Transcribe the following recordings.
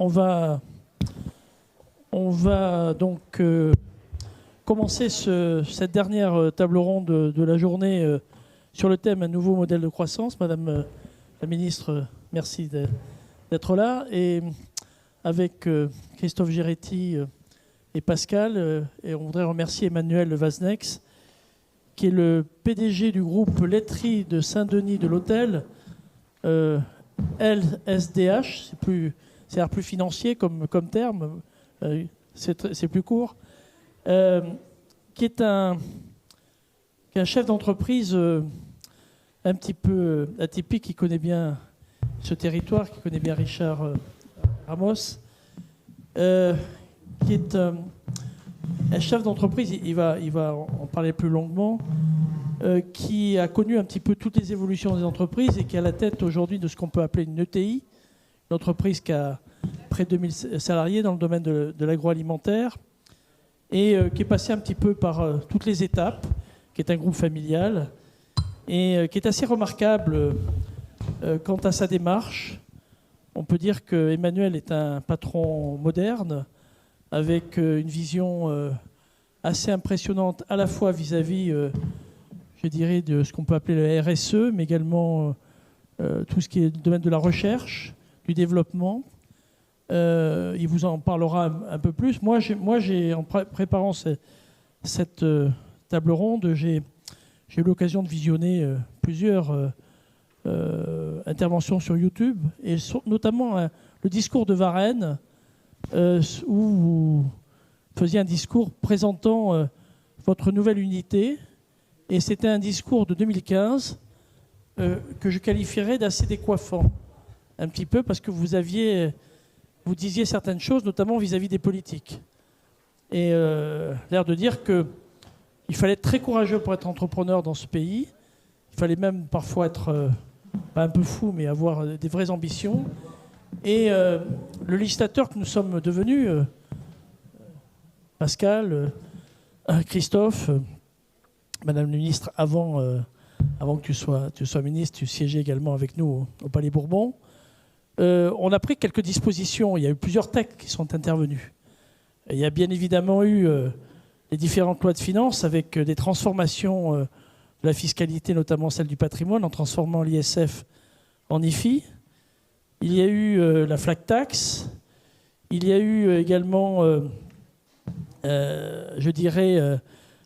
On va donc commencer cette dernière table ronde de la journée sur le thème « Un nouveau modèle de croissance ». Madame la ministre, merci d'être là. Et avec Christophe Géretti et Pascal, et on voudrait remercier Emmanuel Vaznex, qui est le PDG du groupe laiterie de Saint-Denis de l'Hôtel, LSDH, c'est plus financier comme terme, c'est plus court, qui est un chef d'entreprise un petit peu atypique, qui connaît bien ce territoire, qui connaît bien Richard Ramos, qui est un chef d'entreprise, il va en parler plus longuement, qui a connu un petit peu toutes les évolutions des entreprises et qui est à la tête aujourd'hui de ce qu'on peut appeler une ETI, une entreprise qui a près de 2000 salariés dans le domaine de l'agroalimentaire et qui est passé un petit peu par toutes les étapes, qui est un groupe familial et qui est assez remarquable quant à sa démarche. On peut dire qu'Emmanuel est un patron moderne avec une vision assez impressionnante à la fois vis-à-vis, je dirais, de ce qu'on peut appeler le RSE, mais également tout ce qui est le domaine de la recherche, du développement. Il vous en parlera un peu plus. Moi, en préparant cette table ronde, j'ai eu l'occasion de visionner plusieurs interventions sur YouTube, et notamment le discours de Varenne, où vous faisiez un discours présentant votre nouvelle unité. Et c'était un discours de 2015 que je qualifierais d'assez décoiffant, un petit peu, parce que vous disiez certaines choses, notamment vis-à-vis des politiques. Et l'air de dire qu'il fallait être très courageux pour être entrepreneur dans ce pays. Il fallait même parfois être, pas un peu fou, mais avoir des vraies ambitions. Et le législateur que nous sommes devenus, Pascal, Christophe, Madame la ministre, avant que tu sois ministre, tu siégeais également avec nous au Palais Bourbon. On a pris quelques dispositions. Il y a eu plusieurs textes qui sont intervenus. Il y a bien évidemment eu les différentes lois de finances avec des transformations de la fiscalité, notamment celle du patrimoine, en transformant l'ISF en IFI. Il y a eu la flat tax. Il y a eu également, je dirais,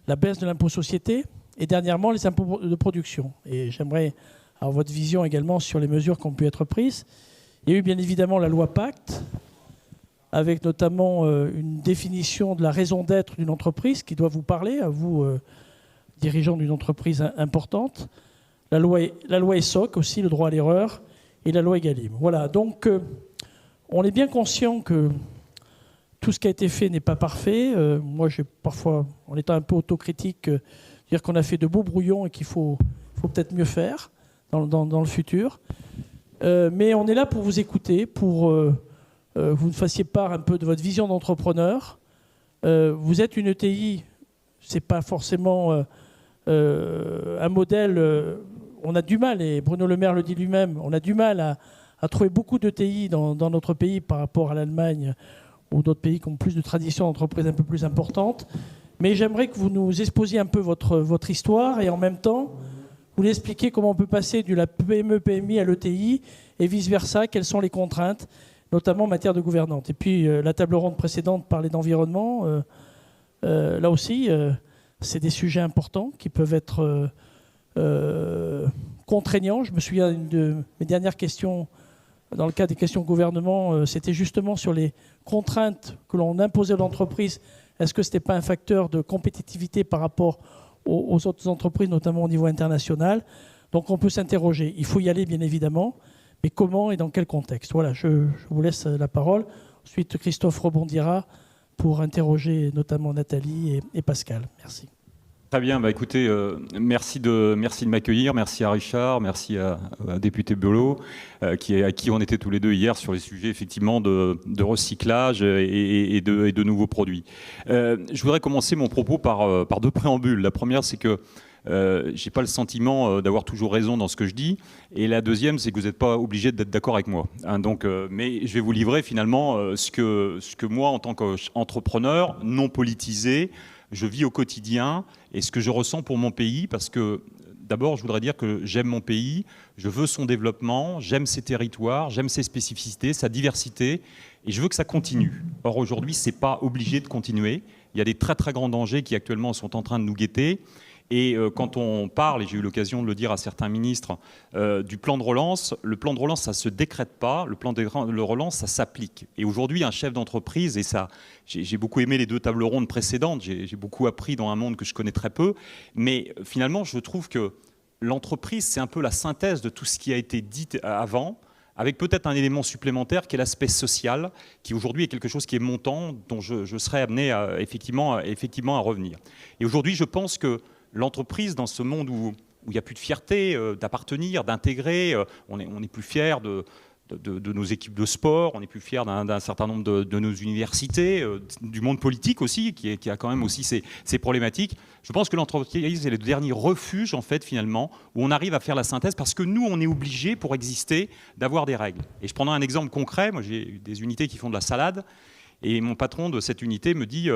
la baisse de l'impôt société. Et dernièrement, les impôts de production. Et j'aimerais avoir votre vision également sur les mesures qui ont pu être prises. Il y a eu bien évidemment la loi Pacte, avec notamment une définition de la raison d'être d'une entreprise qui doit vous parler, à vous, dirigeants d'une entreprise importante. La loi ESSOC aussi, le droit à l'erreur, et la loi Egalim. Voilà, donc on est bien conscient que tout ce qui a été fait n'est pas parfait. Moi, j'ai parfois, en étant un peu autocritique, dire qu'on a fait de beaux brouillons et qu'il faut peut-être mieux faire dans le futur. Mais on est là pour vous écouter, pour vous nous fassiez part un peu de votre vision d'entrepreneur. Vous êtes une ETI, c'est pas forcément un modèle. On a du mal, et Bruno Le Maire le dit lui-même, on a du mal à trouver beaucoup d'ETI dans notre pays par rapport à l'Allemagne ou d'autres pays qui ont plus de traditions d'entreprise un peu plus importantes. Mais j'aimerais que vous nous exposiez un peu votre histoire et en même temps, vous nous expliquiez comment on peut passer de la PME-PMI à l'ETI et vice-versa, quelles sont les contraintes, notamment en matière de gouvernance. Et puis la table ronde précédente parlait d'environnement. Là aussi, c'est des sujets importants qui peuvent être contraignants. Je me souviens d'une de mes dernières questions, dans le cadre des questions au gouvernement, c'était justement sur les contraintes que l'on imposait à l'entreprise. Est-ce que ce n'était pas un facteur de compétitivité par rapport aux autres entreprises, notamment au niveau international? Donc on peut s'interroger. Il faut y aller, bien évidemment, mais comment et dans quel contexte? Voilà, je vous laisse la parole. Ensuite, Christophe rebondira pour interroger notamment Nathalie et Pascal. Merci. Très bien, bah écoutez, merci de m'accueillir, merci à Richard, merci à député Belot, à qui on était tous les deux hier sur les sujets effectivement de recyclage et de nouveaux produits. Je voudrais commencer mon propos par deux préambules. La première, c'est que j'ai pas le sentiment d'avoir toujours raison dans ce que je dis. Et la deuxième, c'est que vous n'êtes pas obligé d'être d'accord avec moi. Hein, donc, mais je vais vous livrer finalement ce que moi, en tant qu'entrepreneur non politisé, je vis au quotidien et ce que je ressens pour mon pays, parce que d'abord, je voudrais dire que j'aime mon pays, je veux son développement, j'aime ses territoires, j'aime ses spécificités, sa diversité, et je veux que ça continue. Or, aujourd'hui, ce n'est pas obligé de continuer. Il y a des très très grands dangers qui actuellement sont en train de nous guetter. Et quand on parle, et j'ai eu l'occasion de le dire à certains ministres, du plan de relance, le plan de relance, ça ne se décrète pas, le plan de relance, ça s'applique. Et aujourd'hui, un chef d'entreprise, et ça, j'ai beaucoup aimé les 2 tables rondes précédentes, j'ai beaucoup appris dans un monde que je connais très peu, mais finalement, je trouve que l'entreprise, c'est un peu la synthèse de tout ce qui a été dit avant, avec peut-être un élément supplémentaire qui est l'aspect social, qui aujourd'hui est quelque chose qui est montant, dont je serais amené effectivement à revenir. Et aujourd'hui, je pense que l'entreprise, dans ce monde où il n'y a plus de fierté d'appartenir, d'intégrer, on est plus fier de nos équipes de sport, on est plus fier d'un certain nombre de nos universités, du monde politique aussi, qui a quand même aussi ses problématiques. Je pense que l'entreprise est le dernier refuge, en fait, finalement, où on arrive à faire la synthèse, parce que nous, on est obligés, pour exister, d'avoir des règles. Et je prends un exemple concret. Moi, j'ai des unités qui font de la salade. Et mon patron de cette unité me dit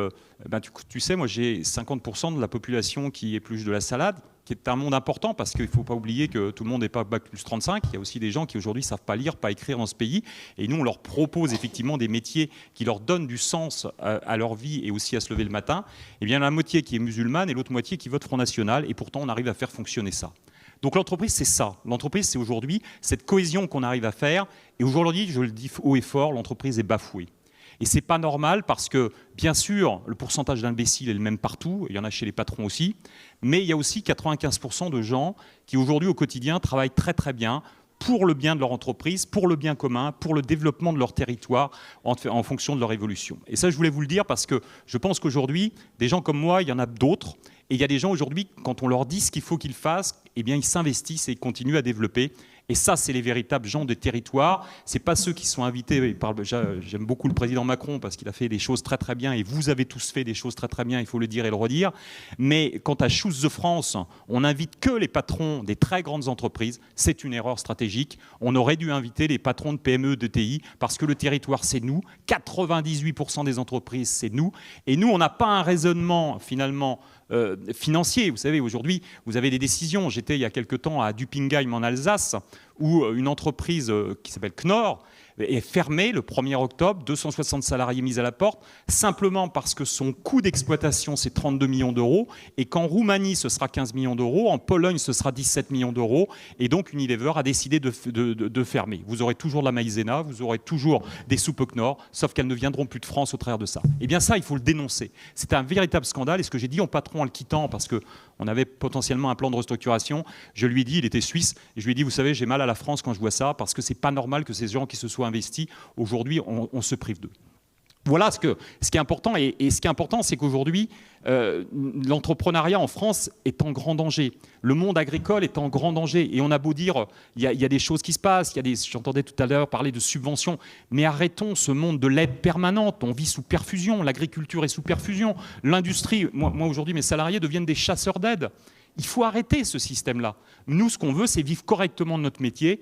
tu sais, moi j'ai 50% de la population qui épluche de la salade, qui est un monde important, parce qu'il ne faut pas oublier que tout le monde n'est pas bac plus 35. Il y a aussi des gens qui aujourd'hui ne savent pas lire, pas écrire dans ce pays. Et nous, on leur propose effectivement des métiers qui leur donnent du sens à leur vie et aussi à se lever le matin. Et bien la moitié qui est musulmane et l'autre moitié qui vote Front National. Et pourtant, on arrive à faire fonctionner ça. Donc l'entreprise, c'est ça. L'entreprise, c'est aujourd'hui cette cohésion qu'on arrive à faire. Et aujourd'hui, je le dis haut et fort, l'entreprise est bafouée. Et ce n'est pas normal parce que, bien sûr, le pourcentage d'imbéciles est le même partout, il y en a chez les patrons aussi, mais il y a aussi 95% de gens qui, aujourd'hui, au quotidien, travaillent très très bien pour le bien de leur entreprise, pour le bien commun, pour le développement de leur territoire en fonction de leur évolution. Et ça, je voulais vous le dire parce que je pense qu'aujourd'hui, des gens comme moi, il y en a d'autres. Et il y a des gens aujourd'hui, quand on leur dit ce qu'il faut qu'ils fassent, eh bien, ils s'investissent et ils continuent à développer. Et ça, c'est les véritables gens des territoires. Ce n'est pas ceux qui sont invités. J'aime beaucoup le président Macron parce qu'il a fait des choses très très bien et vous avez tous fait des choses très très bien, il faut le dire et le redire. Mais quant à Choose the France, on n'invite que les patrons des très grandes entreprises. C'est une erreur stratégique. On aurait dû inviter les patrons de PME, de TI, parce que le territoire, c'est nous. 98% des entreprises, c'est nous. Et nous, on n'a pas un raisonnement finalement financier. Vous savez, aujourd'hui, vous avez des décisions. J'étais il y a quelque temps à Dupingheim en Alsace, où une entreprise qui s'appelle Knorr est fermée le 1er octobre, 260 salariés mis à la porte, simplement parce que son coût d'exploitation, c'est 32 millions d'euros, et qu'en Roumanie, ce sera 15 millions d'euros, en Pologne, ce sera 17 millions d'euros, et donc Unilever a décidé de fermer. Vous aurez toujours de la maïzena, vous aurez toujours des soupes Knorr, sauf qu'elles ne viendront plus de France au travers de ça. Et bien ça, il faut le dénoncer. C'est un véritable scandale, et ce que j'ai dit au patron en le quittant, parce qu'on avait potentiellement un plan de restructuration, je lui ai dit, il était suisse, et je lui ai dit, vous savez, j'ai mal à la France quand je vois ça, parce que c'est pas normal que ces gens qui se soient investis, aujourd'hui, on se prive d'eux. Voilà ce qui est important. Et ce qui est important, c'est qu'aujourd'hui, l'entrepreneuriat en France est en grand danger. Le monde agricole est en grand danger. Et on a beau dire, il y a des choses qui se passent, j'entendais tout à l'heure parler de subventions, mais arrêtons ce monde de l'aide permanente. On vit sous perfusion, l'agriculture est sous perfusion, l'industrie, moi aujourd'hui, mes salariés deviennent des chasseurs d'aide. Il faut arrêter ce système-là. Nous, ce qu'on veut, c'est vivre correctement de notre métier,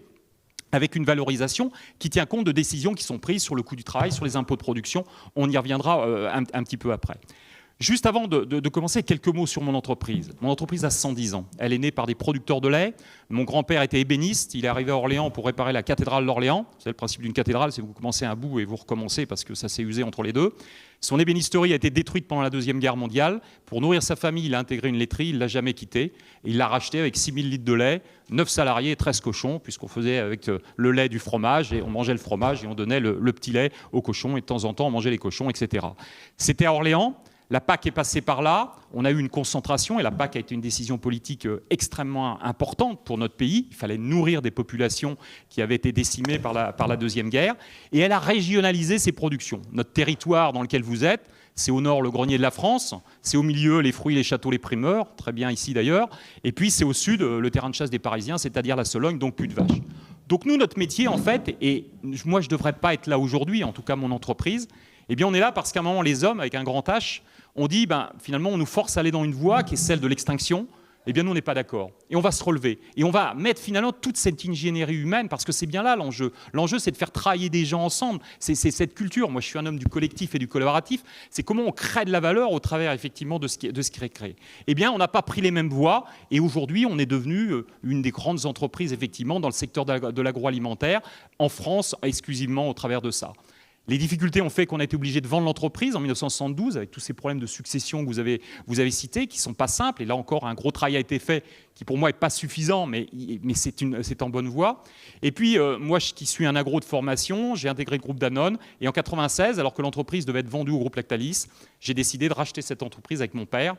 avec une valorisation qui tient compte de décisions qui sont prises sur le coût du travail, sur les impôts de production. On y reviendra un petit peu après. Juste avant de commencer, quelques mots sur mon entreprise. Mon entreprise a 110 ans. Elle est née par des producteurs de lait. Mon grand-père était ébéniste. Il est arrivé à Orléans pour réparer la cathédrale d'Orléans. C'est le principe d'une cathédrale, c'est que vous commencez un bout et vous recommencez parce que ça s'est usé entre les deux. Son ébénisterie a été détruite pendant la Deuxième Guerre mondiale. Pour nourrir sa famille, il a intégré une laiterie, il ne l'a jamais quittée. Il l'a racheté avec 6000 litres de lait, 9 salariés et 13 cochons, puisqu'on faisait avec le lait du fromage, et on mangeait le fromage et on donnait le petit lait aux cochons, et de temps en temps on mangeait les cochons, etc. C'était à Orléans. La PAC est passée par là, on a eu une concentration, et la PAC a été une décision politique extrêmement importante pour notre pays. Il fallait nourrir des populations qui avaient été décimées par la Deuxième Guerre, et elle a régionalisé ses productions. Notre territoire dans lequel vous êtes, c'est au nord le grenier de la France, c'est au milieu les fruits, les châteaux, les primeurs, très bien ici d'ailleurs, et puis c'est au sud le terrain de chasse des Parisiens, c'est-à-dire la Sologne, donc plus de vaches. Donc nous, notre métier en fait, et moi je ne devrais pas être là aujourd'hui, en tout cas mon entreprise, eh bien on est là parce qu'à un moment les hommes, avec un grand H, on dit finalement on nous force à aller dans une voie qui est celle de l'extinction. Eh bien, nous, on n'est pas d'accord. Et on va se relever. Et on va mettre finalement toute cette ingénierie humaine, parce que c'est bien là l'enjeu. L'enjeu, c'est de faire travailler des gens ensemble. C'est cette culture. Moi, je suis un homme du collectif et du collaboratif. C'est comment on crée de la valeur au travers, effectivement, de ce qui est créé. Eh bien, on n'a pas pris les mêmes voies. Et aujourd'hui, on est devenu une des grandes entreprises, effectivement, dans le secteur de l'agroalimentaire, en France, exclusivement au travers de ça. Les difficultés ont fait qu'on a été obligé de vendre l'entreprise en 1972 avec tous ces problèmes de succession que vous avez cités, qui ne sont pas simples. Et là encore, un gros travail a été fait qui pour moi n'est pas suffisant, mais c'est en bonne voie. Et puis, moi qui suis un agro de formation, j'ai intégré le groupe Danone. Et en 1996, alors que l'entreprise devait être vendue au groupe Lactalis, j'ai décidé de racheter cette entreprise avec mon père.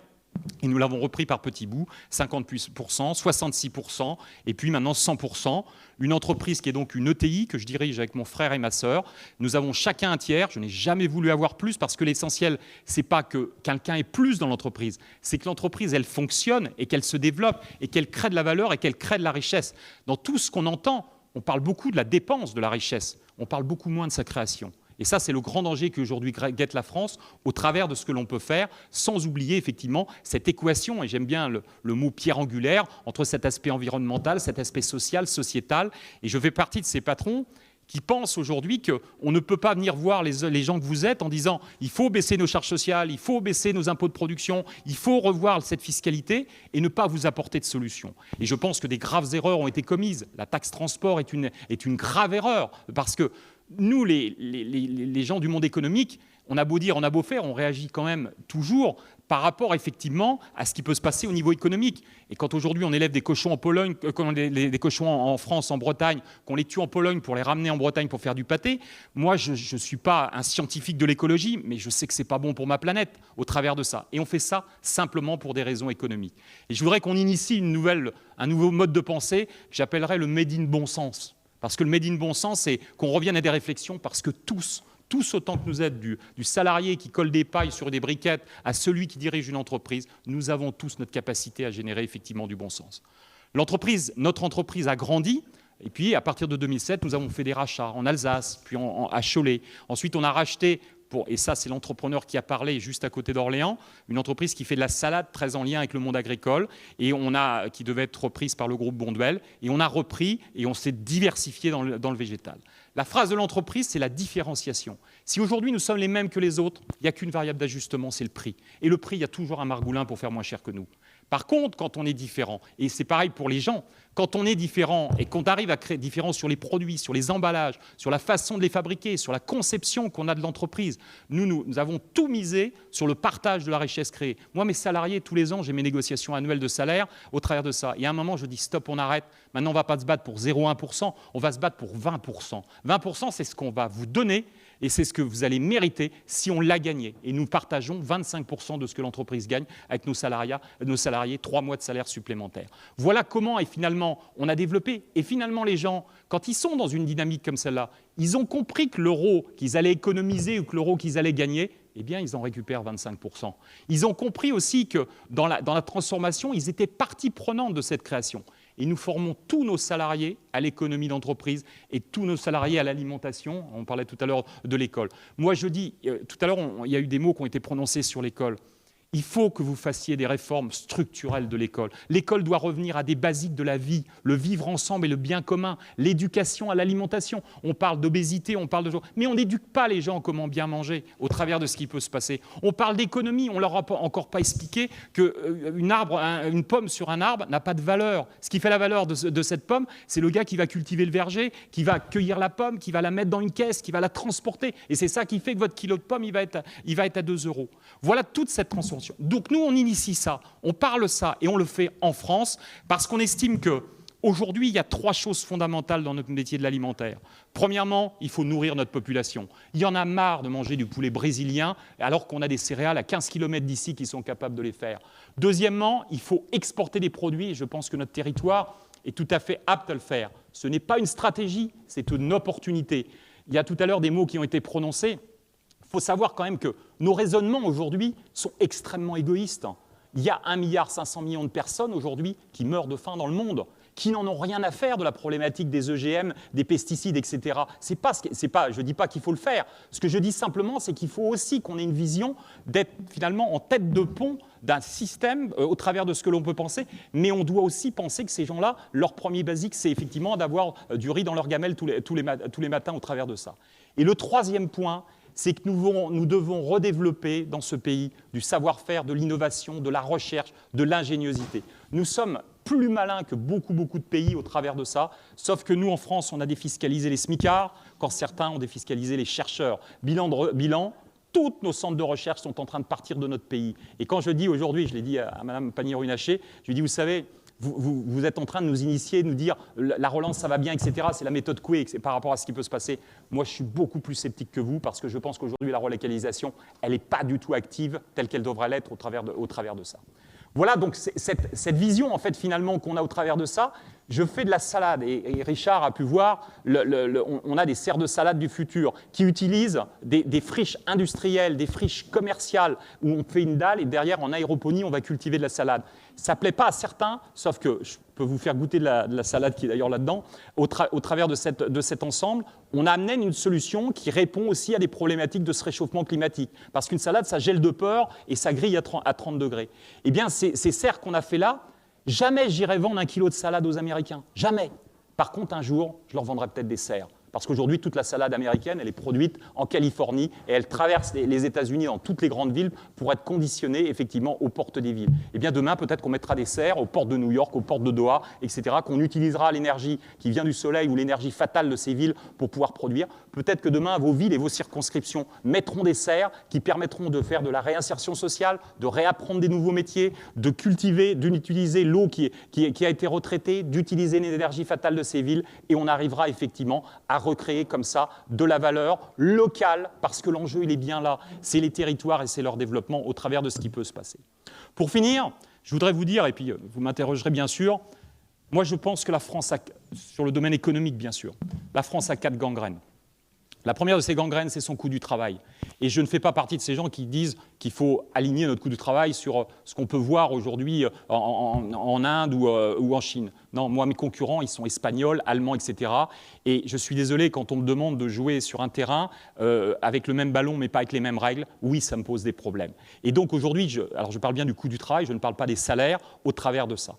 Et nous l'avons repris par petits bouts, 50%, 66%, et puis maintenant 100%. Une entreprise qui est donc une ETI que je dirige avec mon frère et ma sœur. Nous avons chacun un tiers. Je n'ai jamais voulu avoir plus parce que l'essentiel, ce n'est pas que quelqu'un ait plus dans l'entreprise. C'est que l'entreprise, elle fonctionne et qu'elle se développe et qu'elle crée de la valeur et qu'elle crée de la richesse. Dans tout ce qu'on entend, on parle beaucoup de la dépense de la richesse. On parle beaucoup moins de sa création. Et ça, c'est le grand danger qu'aujourd'hui guette la France au travers de ce que l'on peut faire, sans oublier effectivement cette équation, et j'aime bien le mot pierre angulaire, entre cet aspect environnemental, cet aspect social, sociétal. Et je fais partie de ces patrons qui pensent aujourd'hui qu'on ne peut pas venir voir les gens que vous êtes en disant « il faut baisser nos charges sociales, il faut baisser nos impôts de production, il faut revoir cette fiscalité » et ne pas vous apporter de solution. Et je pense que des graves erreurs ont été commises. La taxe transport est une grave erreur parce que nous, les gens du monde économique, on a beau dire, on a beau faire, on réagit quand même toujours par rapport effectivement à ce qui peut se passer au niveau économique. Et quand aujourd'hui on élève des cochons en Pologne, des cochons en France, en Bretagne, qu'on les tue en Pologne pour les ramener en Bretagne pour faire du pâté, moi je ne suis pas un scientifique de l'écologie, mais je sais que ce n'est pas bon pour ma planète au travers de ça. Et on fait ça simplement pour des raisons économiques. Et je voudrais qu'on initie un nouveau mode de pensée, j'appellerais le made in bon sens. Parce que le made in bon sens, c'est qu'on revienne à des réflexions parce que tous autant que nous êtes, du salarié qui colle des pailles sur des briquettes à celui qui dirige une entreprise, nous avons tous notre capacité à générer effectivement du bon sens. Notre entreprise a grandi. Et puis, à partir de 2007, nous avons fait des rachats en Alsace, puis à Cholet. Ensuite, on a racheté, et ça, c'est l'entrepreneur qui a parlé juste à côté d'Orléans, une entreprise qui fait de la salade très en lien avec le monde agricole, et qui devait être reprise par le groupe Bonduelle. Et on a repris et on s'est diversifié dans le végétal. La phrase de l'entreprise, c'est la différenciation. Si aujourd'hui nous sommes les mêmes que les autres, il n'y a qu'une variable d'ajustement, c'est le prix. Et le prix, il y a toujours un margoulin pour faire moins cher que nous. Par contre, quand on est différent, et c'est pareil pour les gens, quand on est différent et qu'on arrive à créer différence sur les produits, sur les emballages, sur la façon de les fabriquer, sur la conception qu'on a de l'entreprise, nous avons tout misé sur le partage de la richesse créée. Moi, mes salariés, tous les ans, j'ai mes négociations annuelles de salaire au travers de ça. Et à un moment, je dis stop, on arrête. Maintenant, on ne va pas se battre pour 0,1%, on va se battre pour 20%. 20%, c'est ce qu'on va vous donner et c'est ce que vous allez mériter si on l'a gagné. Et nous partageons 25% de ce que l'entreprise gagne avec nos salariés, 3 mois de salaire supplémentaire. Voilà comment, et finalement, on a développé. Et finalement, les gens, quand ils sont dans une dynamique comme celle-là, ils ont compris que l'euro qu'ils allaient économiser ou que l'euro qu'ils allaient gagner, eh bien, ils en récupèrent 25%. Ils ont compris aussi que dans la transformation, ils étaient partie prenante de cette création. Et nous formons tous nos salariés à l'économie d'entreprise et tous nos salariés à l'alimentation. On parlait tout à l'heure de l'école. Moi, je dis, tout à l'heure, il y a eu des mots qui ont été prononcés sur l'école. Il faut que vous fassiez des réformes structurelles de l'école. L'école doit revenir à des basiques de la vie, le vivre ensemble et le bien commun, l'éducation à l'alimentation. On parle d'obésité, on parle de... Mais on n'éduque pas les gens comment bien manger au travers de ce qui peut se passer. On parle d'économie, on ne leur a encore pas expliqué qu'une pomme sur un arbre n'a pas de valeur. Ce qui fait la valeur de cette pomme, c'est le gars qui va cultiver le verger, qui va cueillir la pomme, qui va la mettre dans une caisse, qui va la transporter. Et c'est ça qui fait que votre kilo de pomme, il va être à 2 €. Voilà toute cette transformation. Donc nous, on initie ça, on parle ça et on le fait en France parce qu'on estime qu'aujourd'hui, il y a 3 choses fondamentales dans notre métier de l'alimentaire. Premièrement, il faut nourrir notre population. Il y en a marre de manger du poulet brésilien alors qu'on a des céréales à 15 km d'ici qui sont capables de les faire. Deuxièmement, il faut exporter des produits et je pense que notre territoire est tout à fait apte à le faire. Ce n'est pas une stratégie, c'est une opportunité. Il y a tout à l'heure des mots qui ont été prononcés. Il faut savoir quand même que nos raisonnements aujourd'hui sont extrêmement égoïstes. Il y a 1,5 milliard de personnes aujourd'hui qui meurent de faim dans le monde. qui n'en ont rien à faire de la problématique des EGM, des pesticides, etc. Je ne dis pas qu'il faut le faire. Ce que je dis simplement, c'est qu'il faut aussi qu'on ait une vision d'être finalement en tête de pont d'un système au travers de ce que l'on peut penser, mais on doit aussi penser que ces gens-là, leur premier basique, c'est effectivement d'avoir du riz dans leur gamelle tous les matins au travers de ça. Et le troisième point, c'est que nous devons redévelopper dans ce pays du savoir-faire, de l'innovation, de la recherche, de l'ingéniosité. Nous sommes plus malins que beaucoup de pays au travers de ça, sauf que nous, en France, on a défiscalisé les smicards, quand certains ont défiscalisé les chercheurs. Bilan, tous nos centres de recherche sont en train de partir de notre pays. Et quand je dis aujourd'hui, je l'ai dit à Mme Pannier-Runacher, je lui dis, vous savez, vous êtes en train de nous initier, de nous dire la relance, ça va bien, etc. C'est la méthode Coué par rapport à ce qui peut se passer. Moi, je suis beaucoup plus sceptique que vous parce que je pense qu'aujourd'hui, la relocalisation, elle n'est pas du tout active telle qu'elle devrait l'être au travers de ça. Voilà donc cette vision, en fait, finalement, qu'on a au travers de ça. Je fais de la salade et Richard a pu voir, on a des serres de salade du futur qui utilisent des friches industrielles, des friches commerciales où on fait une dalle et derrière, en aéroponie, on va cultiver de la salade. Ça ne plaît pas à certains, sauf que je peux vous faire goûter de la salade qui est d'ailleurs là-dedans. Au travers de cet ensemble, on amène une solution qui répond aussi à des problématiques de ce réchauffement climatique. Parce qu'une salade, ça gèle de peur et ça grille à 30 degrés. Eh bien, ces serres qu'on a fait là, jamais j'irai vendre 1 kilo de salade aux Américains. Jamais. Par contre, un jour, je leur vendrai peut-être des serres. Parce qu'aujourd'hui, toute la salade américaine, elle est produite en Californie et elle traverse les États-Unis dans toutes les grandes villes pour être conditionnée effectivement aux portes des villes. Et bien demain, peut-être qu'on mettra des serres aux portes de New York, aux portes de Doha, etc., qu'on utilisera l'énergie qui vient du soleil ou l'énergie fatale de ces villes pour pouvoir produire. Peut-être que demain, vos villes et vos circonscriptions mettront des serres qui permettront de faire de la réinsertion sociale, de réapprendre des nouveaux métiers, de cultiver, d'utiliser l'eau qui a été retraitée, d'utiliser l'énergie fatale de ces villes et on arrivera effectivement à recréer comme ça de la valeur locale, parce que l'enjeu, il est bien là. C'est les territoires et c'est leur développement au travers de ce qui peut se passer. Pour finir, je voudrais vous dire, et puis vous m'interrogerez bien sûr, moi je pense que la France, sur le domaine économique bien sûr, la France a 4 gangrènes. La première de ces gangrènes, c'est son coût du travail. Et je ne fais pas partie de ces gens qui disent qu'il faut aligner notre coût du travail sur ce qu'on peut voir aujourd'hui en Inde ou en Chine. Non, moi, mes concurrents, ils sont espagnols, allemands, etc. Et je suis désolé, quand on me demande de jouer sur un terrain avec le même ballon, mais pas avec les mêmes règles, oui, ça me pose des problèmes. Et donc aujourd'hui, alors je parle bien du coût du travail, je ne parle pas des salaires au travers de ça.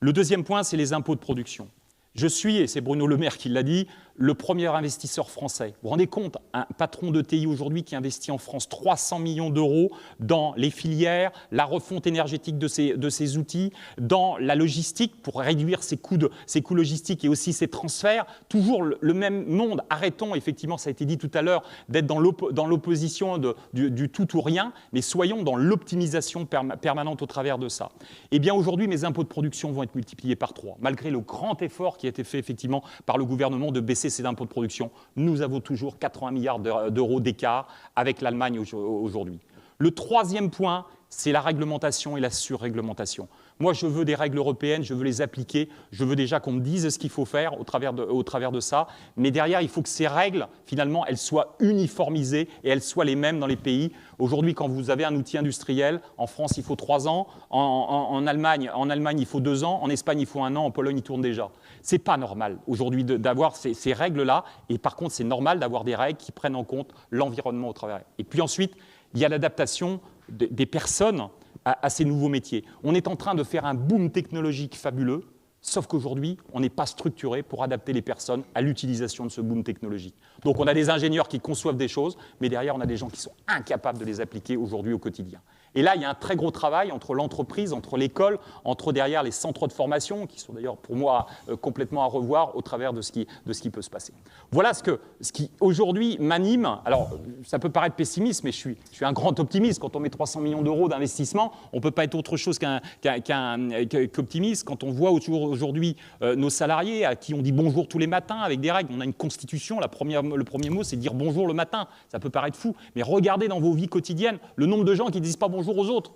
Le deuxième point, c'est les impôts de production. Je suis, et c'est Bruno Le Maire qui l'a dit, le premier investisseur français. Vous vous rendez compte, un patron d'ETI aujourd'hui qui investit en France 300 millions d'euros dans les filières, la refonte énergétique de ses outils, dans la logistique pour réduire ses coûts logistiques et aussi ses transferts. Toujours le même monde. Arrêtons, effectivement, ça a été dit tout à l'heure, d'être dans l'opposition du tout ou rien, mais soyons dans l'optimisation permanente au travers de ça. Eh bien, aujourd'hui, mes impôts de production vont être multipliés par 3, malgré le grand effort qui a été fait effectivement par le gouvernement de baisser ses impôts de production. Nous avons toujours 80 milliards d'euros d'écart avec l'Allemagne aujourd'hui. Le troisième point, c'est la réglementation et la surréglementation. Moi, je veux des règles européennes, je veux les appliquer, je veux déjà qu'on me dise ce qu'il faut faire au travers de ça, mais derrière, il faut que ces règles, finalement, elles soient uniformisées et elles soient les mêmes dans les pays. Aujourd'hui, quand vous avez un outil industriel, en France, il faut 3 ans, en Allemagne, il faut 2 ans, en Espagne, il faut 1 an, en Pologne, il tourne déjà. C'est pas normal, aujourd'hui, d'avoir ces règles-là, et par contre, c'est normal d'avoir des règles qui prennent en compte l'environnement au travers. Et puis ensuite, il y a l'adaptation des personnes à ces nouveaux métiers. On est en train de faire un boom technologique fabuleux, sauf qu'aujourd'hui, on n'est pas structuré pour adapter les personnes à l'utilisation de ce boom technologique. Donc on a des ingénieurs qui conçoivent des choses, mais derrière, on a des gens qui sont incapables de les appliquer aujourd'hui au quotidien. Et là, il y a un très gros travail entre l'entreprise, entre l'école, entre derrière les centres de formation, qui sont d'ailleurs pour moi complètement à revoir au travers de ce qui peut se passer. Voilà ce qui aujourd'hui m'anime. Alors, ça peut paraître pessimiste, mais je suis un grand optimiste. Quand on met 300 millions d'euros d'investissement, on ne peut pas être autre chose qu'optimiste. Quand on voit aujourd'hui nos salariés à qui on dit bonjour tous les matins avec des règles, on a une constitution, le premier mot, c'est dire bonjour le matin. Ça peut paraître fou, mais regardez dans vos vies quotidiennes le nombre de gens qui ne disent pas bonjour aux autres.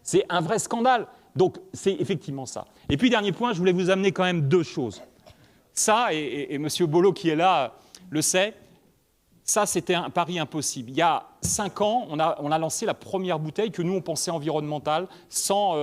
C'est un vrai scandale. Donc, c'est effectivement ça. Et puis, dernier point, je voulais vous amener quand même 2 choses. Ça, et M. Bollot qui est là le sait, Ça, c'était un pari impossible. Il y a 5 ans, on a lancé la première bouteille que nous, on pensait environnementale, sans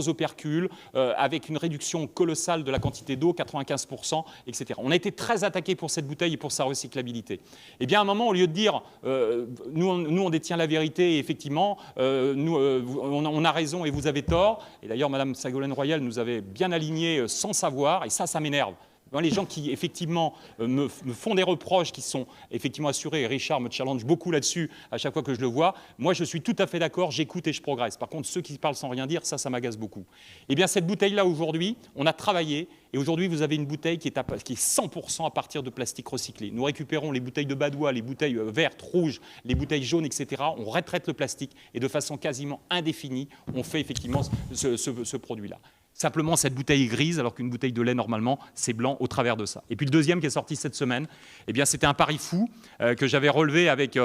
opercule, avec une réduction colossale de la quantité d'eau, 95%, etc. On a été très attaqués pour cette bouteille et pour sa recyclabilité. Eh bien, à un moment, au lieu de dire nous, on détient la vérité, et effectivement, on a raison et vous avez tort, et d'ailleurs, Mme Ségolène Royal nous avait bien alignés sans savoir, et ça m'énerve. Les gens qui, effectivement, me font des reproches qui sont effectivement assurés, et Richard me challenge beaucoup là-dessus à chaque fois que je le vois, moi, je suis tout à fait d'accord, j'écoute et je progresse. Par contre, ceux qui parlent sans rien dire, ça m'agace beaucoup. Eh bien, cette bouteille-là, aujourd'hui, on a travaillé, et aujourd'hui, vous avez une bouteille qui est 100% à partir de plastique recyclé. Nous récupérons les bouteilles de Badois, les bouteilles vertes, rouges, les bouteilles jaunes, etc. On retraite le plastique, et de façon quasiment indéfinie, on fait effectivement ce produit-là. Simplement, cette bouteille est grise, alors qu'une bouteille de lait, normalement, c'est blanc au travers de ça. Et puis le deuxième qui est sorti cette semaine, eh bien, c'était un pari fou que j'avais relevé avec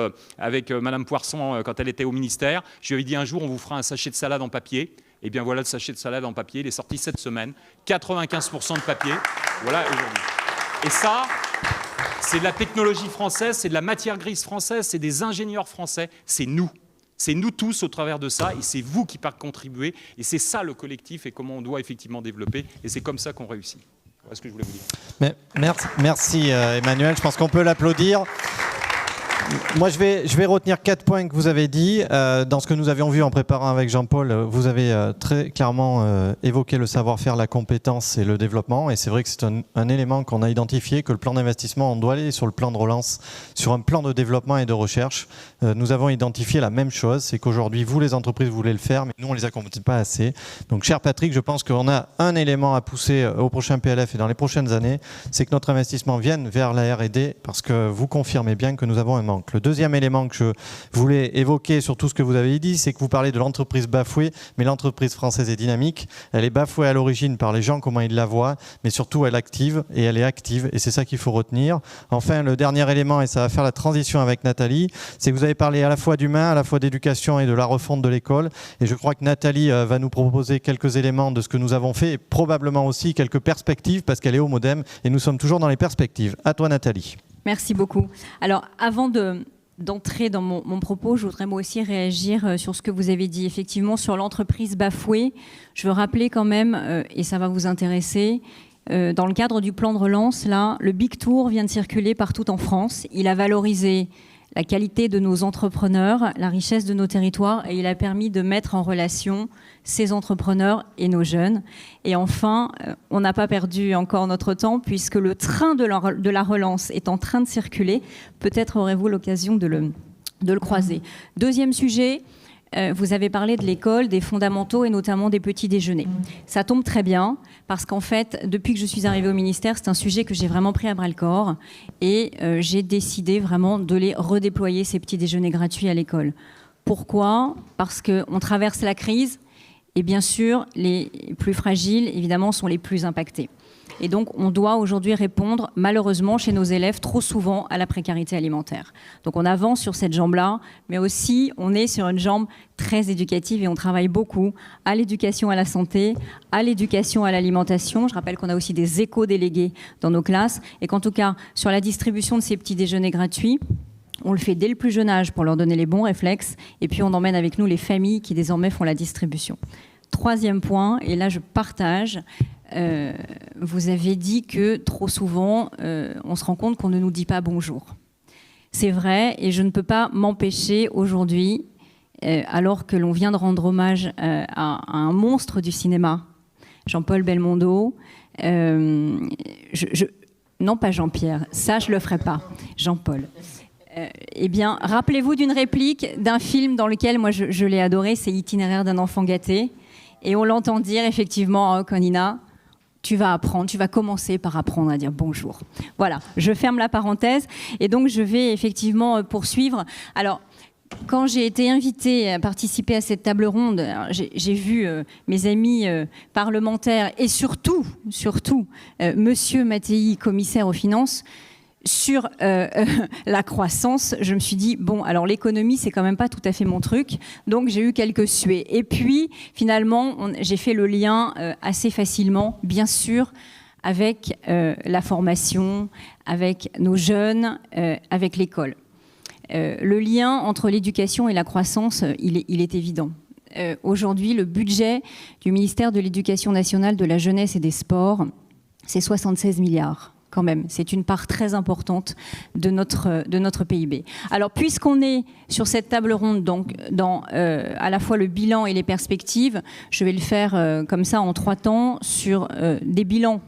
Mme Poisson quand elle était au ministère. Je lui avais dit un jour, on vous fera un sachet de salade en papier. Et bien voilà, le sachet de salade en papier, il est sorti cette semaine. 95% de papier, voilà aujourd'hui. Et ça, c'est de la technologie française, c'est de la matière grise française, c'est des ingénieurs français, c'est nous. C'est nous tous au travers de ça, et c'est vous qui contribuez, et c'est ça le collectif, et comment on doit effectivement développer, et c'est comme ça qu'on réussit. Voilà ce que je voulais vous dire. Mais merci Emmanuel, je pense qu'on peut l'applaudir. Moi, je vais retenir 4 points que vous avez dit. Dans ce que nous avions vu en préparant avec Jean-Paul, vous avez très clairement évoqué le savoir-faire, la compétence et le développement. Et c'est vrai que c'est un élément qu'on a identifié, que le plan d'investissement, on doit aller sur le plan de relance, sur un plan de développement et de recherche. Nous avons identifié la même chose, c'est qu'aujourd'hui, vous, les entreprises, vous voulez le faire, mais nous, on ne les accompagne pas assez. Donc, cher Patrick, je pense qu'on a un élément à pousser au prochain PLF et dans les prochaines années, c'est que notre investissement vienne vers la R&D, parce que vous confirmez bien que nous avons un manque. Le deuxième élément que je voulais évoquer sur tout ce que vous avez dit, c'est que vous parlez de l'entreprise bafouée, mais l'entreprise française est dynamique. Elle est bafouée à l'origine par les gens, comment ils la voient, mais surtout elle est active, et c'est ça qu'il faut retenir. Enfin, le dernier élément, et ça va faire la transition avec Nathalie, c'est que vous avez parlé à la fois d'humain, à la fois d'éducation et de la refonte de l'école, et je crois que Nathalie va nous proposer quelques éléments de ce que nous avons fait, et probablement aussi quelques perspectives, parce qu'elle est au MoDem, et nous sommes toujours dans les perspectives. À toi, Nathalie. Merci beaucoup. Alors, avant d'entrer dans mon propos, je voudrais moi aussi réagir sur ce que vous avez dit. Effectivement, sur l'entreprise bafouée, je veux rappeler quand même, et ça va vous intéresser, dans le cadre du plan de relance, là, le Big Tour vient de circuler partout en France. Il a valorisé la qualité de nos entrepreneurs, la richesse de nos territoires, et il a permis de mettre en relation ces entrepreneurs et nos jeunes. Et enfin, on n'a pas perdu encore notre temps, puisque le train de la relance est en train de circuler. Peut-être aurez-vous l'occasion de le croiser. Deuxième sujet, vous avez parlé de l'école, des fondamentaux et notamment des petits déjeuners. Ça tombe très bien parce qu'en fait, depuis que je suis arrivée au ministère, c'est un sujet que j'ai vraiment pris à bras-le-corps et j'ai décidé vraiment de les redéployer, ces petits déjeuners gratuits à l'école. Pourquoi ? Parce qu'on traverse la crise et bien sûr, les plus fragiles, évidemment, sont les plus impactés. Et donc, on doit aujourd'hui répondre, malheureusement, chez nos élèves, trop souvent à la précarité alimentaire. Donc, on avance sur cette jambe-là, mais aussi, on est sur une jambe très éducative et on travaille beaucoup à l'éducation à la santé, à l'éducation à l'alimentation. Je rappelle qu'on a aussi des éco-délégués dans nos classes et qu'en tout cas, sur la distribution de ces petits déjeuners gratuits, on le fait dès le plus jeune âge pour leur donner les bons réflexes et puis on emmène avec nous les familles qui désormais font la distribution. Troisième point, et là je partage, vous avez dit que trop souvent on se rend compte qu'on ne nous dit pas bonjour. C'est vrai et je ne peux pas m'empêcher aujourd'hui, alors que l'on vient de rendre hommage à un monstre du cinéma, Jean-Paul Belmondo, non pas Jean-Pierre, ça je ne le ferai pas, Jean-Paul. Eh bien, rappelez-vous d'une réplique d'un film dans lequel moi je l'ai adoré, c'est Itinéraire d'un enfant gâté. Et on l'entend dire effectivement à Okonina, tu vas apprendre, tu vas commencer par apprendre à dire bonjour. Voilà, je ferme la parenthèse et donc je vais effectivement poursuivre. Alors, quand j'ai été invitée à participer à cette table ronde, j'ai vu mes amis parlementaires et surtout, Monsieur Mattei, commissaire aux finances, sur la croissance, je me suis dit, bon, alors l'économie, c'est quand même pas tout à fait mon truc, donc j'ai eu quelques suées. Et puis, finalement, j'ai fait le lien assez facilement, bien sûr, avec la formation, avec nos jeunes, avec l'école. Le lien entre l'éducation et la croissance, il est évident. Aujourd'hui, le budget du ministère de l'Éducation nationale, de la jeunesse et des sports, c'est 76 milliards. Quand même, c'est une part très importante de notre PIB. Alors, puisqu'on est sur cette table ronde, donc dans à la fois le bilan et les perspectives, je vais le faire comme ça en 3 temps sur des bilans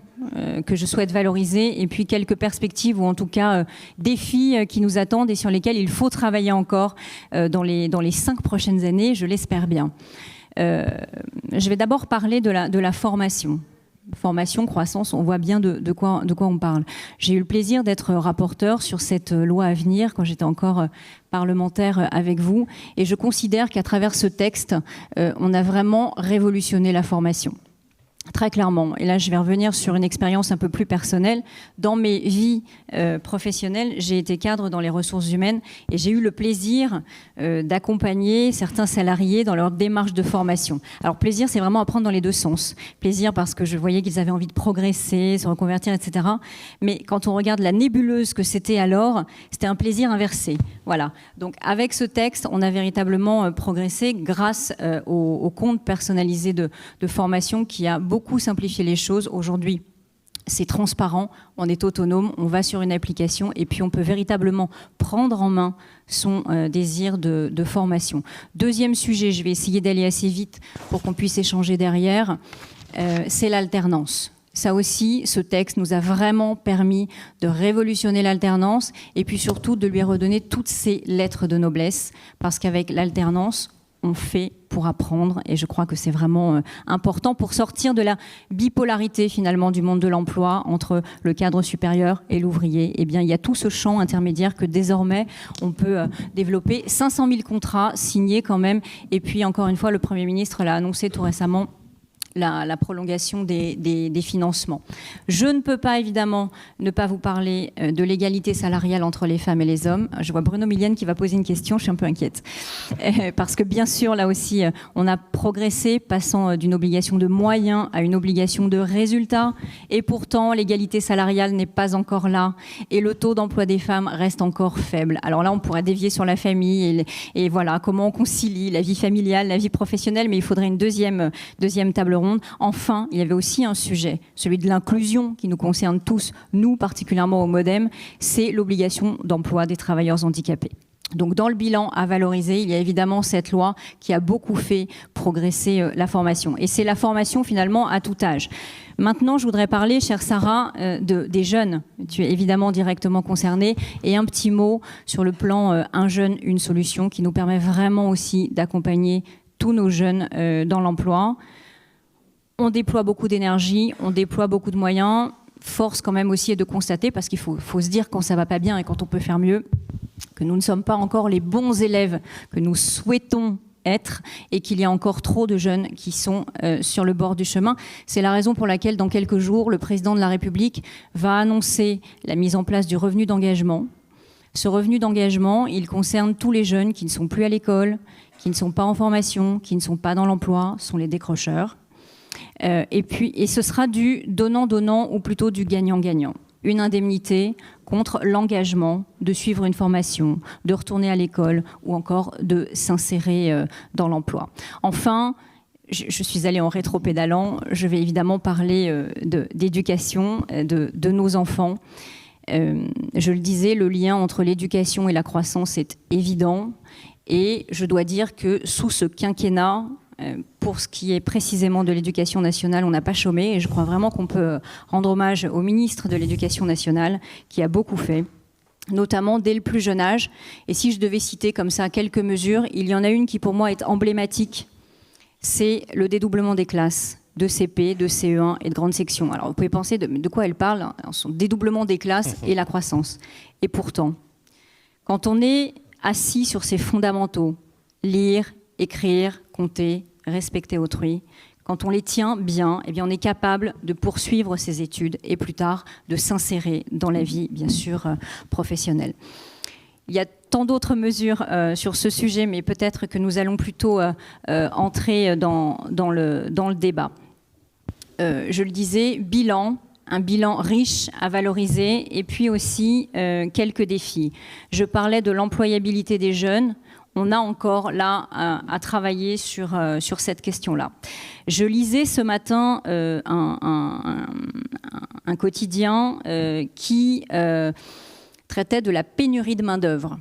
que je souhaite valoriser et puis quelques perspectives ou en tout cas défis qui nous attendent et sur lesquels il faut travailler encore dans les 5 prochaines années, je l'espère bien. Je vais d'abord parler de la formation. Formation, croissance, on voit bien de quoi on parle. J'ai eu le plaisir d'être rapporteur sur cette loi à venir quand j'étais encore parlementaire avec vous. Et je considère qu'à travers ce texte, on a vraiment révolutionné la formation. Très clairement. Et là, je vais revenir sur une expérience un peu plus personnelle. Dans mes vies professionnelles, j'ai été cadre dans les ressources humaines et j'ai eu le plaisir d'accompagner certains salariés dans leur démarche de formation. Alors, plaisir, c'est vraiment apprendre dans les 2 sens. Plaisir parce que je voyais qu'ils avaient envie de progresser, se reconvertir, etc. Mais quand on regarde la nébuleuse que c'était alors, c'était un plaisir inversé. Voilà. Donc, avec ce texte, on a véritablement progressé grâce au compte personnalisé de formation qui a beaucoup simplifié les choses. Aujourd'hui, c'est transparent, on est autonome, on va sur une application et puis on peut véritablement prendre en main son désir de formation. Deuxième sujet, je vais essayer d'aller assez vite pour qu'on puisse échanger derrière, c'est l'alternance. Ça aussi, ce texte nous a vraiment permis de révolutionner l'alternance et puis surtout de lui redonner toutes ses lettres de noblesse parce qu'avec l'alternance, on fait pour apprendre et je crois que c'est vraiment important pour sortir de la bipolarité finalement du monde de l'emploi entre le cadre supérieur et l'ouvrier. Eh bien, il y a tout ce champ intermédiaire que désormais on peut développer. 500 000 contrats signés quand même et puis encore une fois, le Premier ministre l'a annoncé tout récemment, la prolongation des financements. Je ne peux pas évidemment ne pas vous parler de l'égalité salariale entre les femmes et les hommes. Je vois Bruno Millienne qui va poser une question, je suis un peu inquiète. Parce que bien sûr, là aussi, on a progressé, passant d'une obligation de moyens à une obligation de résultats. Et pourtant, l'égalité salariale n'est pas encore là. Et le taux d'emploi des femmes reste encore faible. Alors là, on pourrait dévier sur la famille et voilà, comment on concilie la vie familiale, la vie professionnelle, mais il faudrait une deuxième table ronde. Enfin, il y avait aussi un sujet, celui de l'inclusion qui nous concerne tous, nous particulièrement au MODEM, c'est l'obligation d'emploi des travailleurs handicapés. Donc dans le bilan à valoriser, il y a évidemment cette loi qui a beaucoup fait progresser la formation. Et c'est la formation finalement à tout âge. Maintenant, je voudrais parler, chère Sarah, des jeunes. Tu es évidemment directement concernée. Et un petit mot sur le plan Un jeune, une solution qui nous permet vraiment aussi d'accompagner tous nos jeunes dans l'emploi. On déploie beaucoup d'énergie, on déploie beaucoup de moyens. Force quand même aussi est de constater, parce qu'il faut se dire quand ça va pas bien et quand on peut faire mieux, que nous ne sommes pas encore les bons élèves que nous souhaitons être et qu'il y a encore trop de jeunes qui sont sur le bord du chemin. C'est la raison pour laquelle dans quelques jours, le président de la République va annoncer la mise en place du revenu d'engagement. Ce revenu d'engagement, il concerne tous les jeunes qui ne sont plus à l'école, qui ne sont pas en formation, qui ne sont pas dans l'emploi, sont les décrocheurs. Et ce sera du donnant-donnant ou plutôt du gagnant-gagnant. Une indemnité contre l'engagement de suivre une formation, de retourner à l'école ou encore de s'insérer dans l'emploi. Enfin, je suis allée en rétropédalant, je vais évidemment parler d'éducation, de nos enfants. Je le disais, le lien entre l'éducation et la croissance est évident. Et je dois dire que sous ce quinquennat, pour ce qui est précisément de l'éducation nationale, on n'a pas chômé et je crois vraiment qu'on peut rendre hommage au ministre de l'Éducation nationale qui a beaucoup fait, notamment dès le plus jeune âge. Et si je devais citer comme ça quelques mesures, il y en a une qui pour moi est emblématique, c'est le dédoublement des classes de CP, de CE1 et de grande section. Alors vous pouvez penser de quoi elle parle, hein, son dédoublement des classes et la croissance. Et pourtant, quand on est assis sur ses fondamentaux, lire, écrire, compter, respecter autrui, quand on les tient bien, eh bien on est capable de poursuivre ses études et plus tard de s'insérer dans la vie, bien sûr, professionnelle. Il y a tant d'autres mesures sur ce sujet, mais peut-être que nous allons plutôt entrer dans le débat. Je le disais, bilan, un bilan riche à valoriser et puis aussi quelques défis. Je parlais de l'employabilité des jeunes. On a encore là à travailler sur cette question-là. Je lisais ce matin un quotidien qui traitait de la pénurie de main-d'œuvre.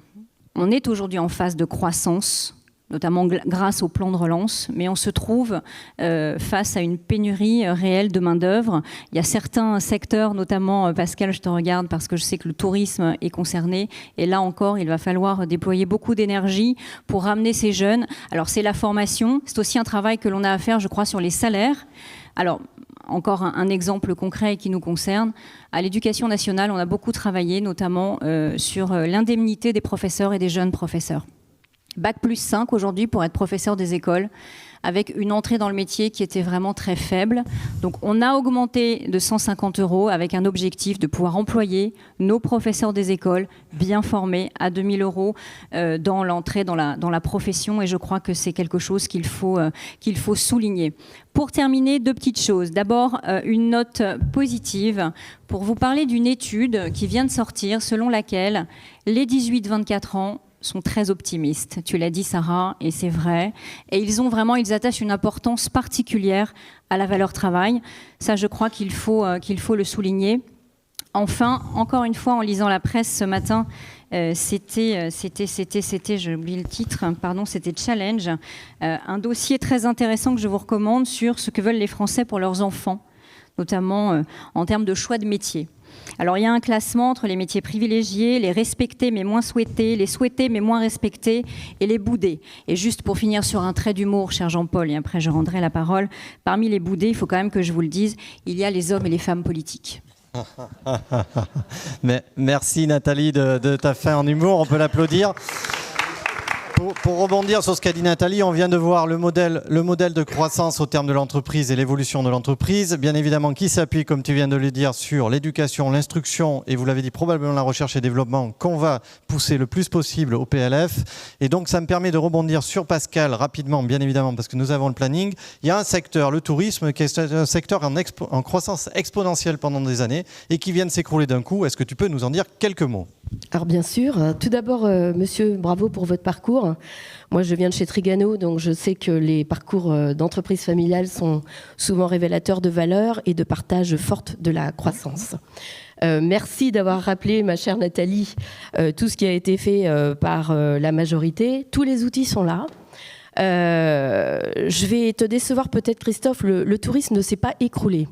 On est aujourd'hui en phase de croissance, notamment grâce au plan de relance, mais on se trouve face à une pénurie réelle de main-d'œuvre. Il y a certains secteurs, notamment, Pascal, je te regarde parce que je sais que le tourisme est concerné, et là encore, il va falloir déployer beaucoup d'énergie pour ramener ces jeunes. Alors, c'est la formation, c'est aussi un travail que l'on a à faire, je crois, sur les salaires. Alors, encore un exemple concret qui nous concerne. À l'Éducation nationale, on a beaucoup travaillé, notamment sur l'indemnité des professeurs et des jeunes professeurs. Bac plus 5 aujourd'hui pour être professeur des écoles, avec une entrée dans le métier qui était vraiment très faible. Donc on a augmenté de 150 € avec un objectif de pouvoir employer nos professeurs des écoles bien formés à 2 000 € dans l'entrée dans la profession, et je crois que c'est quelque chose qu'il faut souligner. Pour terminer, 2 petites choses. D'abord, une note positive pour vous parler d'une étude qui vient de sortir selon laquelle les 18-24 ans sont très optimistes. Tu l'as dit, Sarah, et c'est vrai. Et ils attachent une importance particulière à la valeur travail. Ça, je crois qu'il faut le souligner. Enfin, encore une fois, en lisant la presse ce matin, c'était, j'ai oublié le titre, pardon, c'était Challenge, un dossier très intéressant que je vous recommande sur ce que veulent les Français pour leurs enfants, notamment en termes de choix de métier. Alors il y a un classement entre les métiers privilégiés, les respectés mais moins souhaités, les souhaités mais moins respectés et les boudés. Et juste pour finir sur un trait d'humour, cher Jean-Paul, et après je rendrai la parole, parmi les boudés, il faut quand même que je vous le dise, il y a les hommes et les femmes politiques. Mais merci Nathalie de ta fin en humour, on peut l'applaudir. Pour rebondir sur ce qu'a dit Nathalie, on vient de voir le modèle de croissance au terme de l'entreprise et l'évolution de l'entreprise, bien évidemment qui s'appuie, comme tu viens de le dire, sur l'éducation, l'instruction et vous l'avez dit probablement la recherche et développement qu'on va pousser le plus possible au PLF. Et donc ça me permet de rebondir sur Pascal rapidement, bien évidemment, parce que nous avons le planning. Il y a un secteur, le tourisme, qui est un secteur en croissance exponentielle pendant des années et qui vient de s'écrouler d'un coup. Est-ce que tu peux nous en dire quelques mots ? Alors bien sûr, tout d'abord, monsieur, bravo pour votre parcours. Moi, je viens de chez Trigano, donc je sais que les parcours d'entreprise familiale sont souvent révélateurs de valeurs et de partage forte de la croissance. Merci d'avoir rappelé, ma chère Nathalie, tout ce qui a été fait par la majorité. Tous les outils sont là. Je vais te décevoir peut-être, Christophe, le tourisme ne s'est pas écroulé.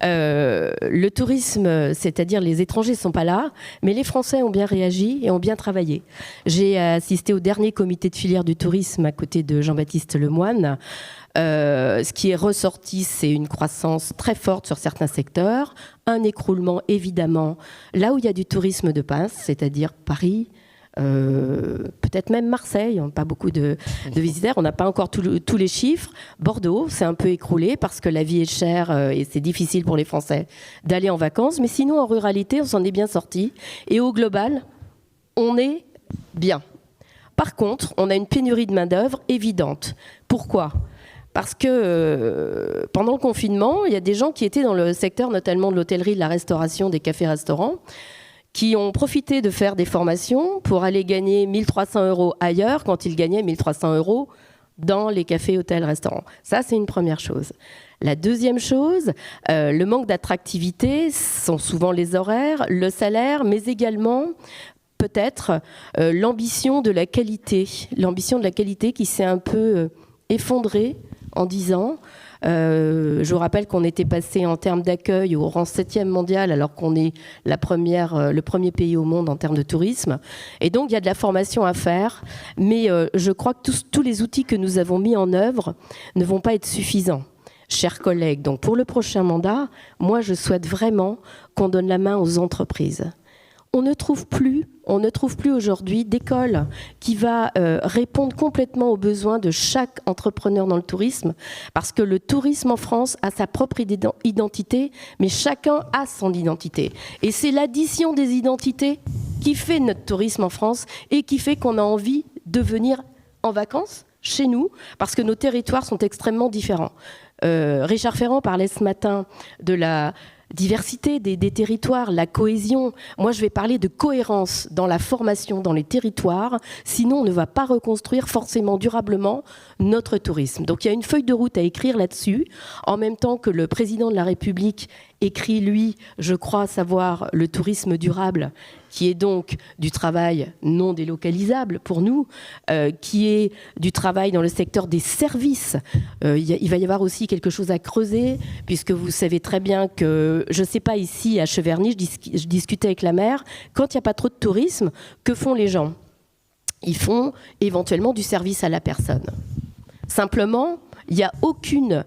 Le tourisme, c'est-à-dire les étrangers ne sont pas là, mais les Français ont bien réagi et ont bien travaillé. J'ai assisté au dernier comité de filière du tourisme à côté de Jean-Baptiste Lemoine. Ce qui est ressorti, c'est une croissance très forte sur certains secteurs, un écroulement évidemment là où il y a du tourisme de passe, c'est-à-dire Paris, peut-être même Marseille, pas beaucoup de visiteurs, on n'a pas encore tous les chiffres. Bordeaux, c'est un peu écroulé parce que la vie est chère et c'est difficile pour les Français d'aller en vacances, mais sinon en ruralité, on s'en est bien sorti et au global, on est bien. Par contre, on a une pénurie de main-d'œuvre évidente. Pourquoi ? Parce que pendant le confinement, il y a des gens qui étaient dans le secteur notamment de l'hôtellerie, de la restauration, des cafés-restaurants, qui ont profité de faire des formations pour aller gagner 1 300 € ailleurs quand ils gagnaient 1 300 € dans les cafés, hôtels, restaurants. Ça, c'est une première chose. La deuxième chose, le manque d'attractivité sont souvent les horaires, le salaire, mais également peut-être l'ambition de la qualité. L'ambition de la qualité qui s'est un peu effondrée en 10 ans. Je vous rappelle qu'on était passé en termes d'accueil au rang 7e mondial alors qu'on est le premier pays au monde en termes de tourisme. Et donc il y a de la formation à faire, mais je crois que tous les outils que nous avons mis en œuvre ne vont pas être suffisants. Chers collègues, donc pour le prochain mandat, moi je souhaite vraiment qu'on donne la main aux entreprises. On ne trouve plus aujourd'hui d'école qui va répondre complètement aux besoins de chaque entrepreneur dans le tourisme, parce que le tourisme en France a sa propre identité, mais chacun a son identité. Et c'est l'addition des identités qui fait notre tourisme en France et qui fait qu'on a envie de venir en vacances chez nous, parce que nos territoires sont extrêmement différents. Richard Ferrand parlait ce matin de la diversité des territoires, la cohésion. Moi, je vais parler de cohérence dans la formation dans les territoires. Sinon, on ne va pas reconstruire forcément durablement notre tourisme. Donc, il y a une feuille de route à écrire là-dessus, en même temps que le président de la République écrit, lui, je crois savoir, le tourisme durable, qui est donc du travail non délocalisable pour nous, qui est du travail dans le secteur des services. Il va y avoir aussi quelque chose à creuser, puisque vous savez très bien que, je ne sais pas, ici à Cheverny, je discutais avec la maire, quand il n'y a pas trop de tourisme, que font les gens ? Ils font éventuellement du service à la personne. Simplement, il n'y a aucune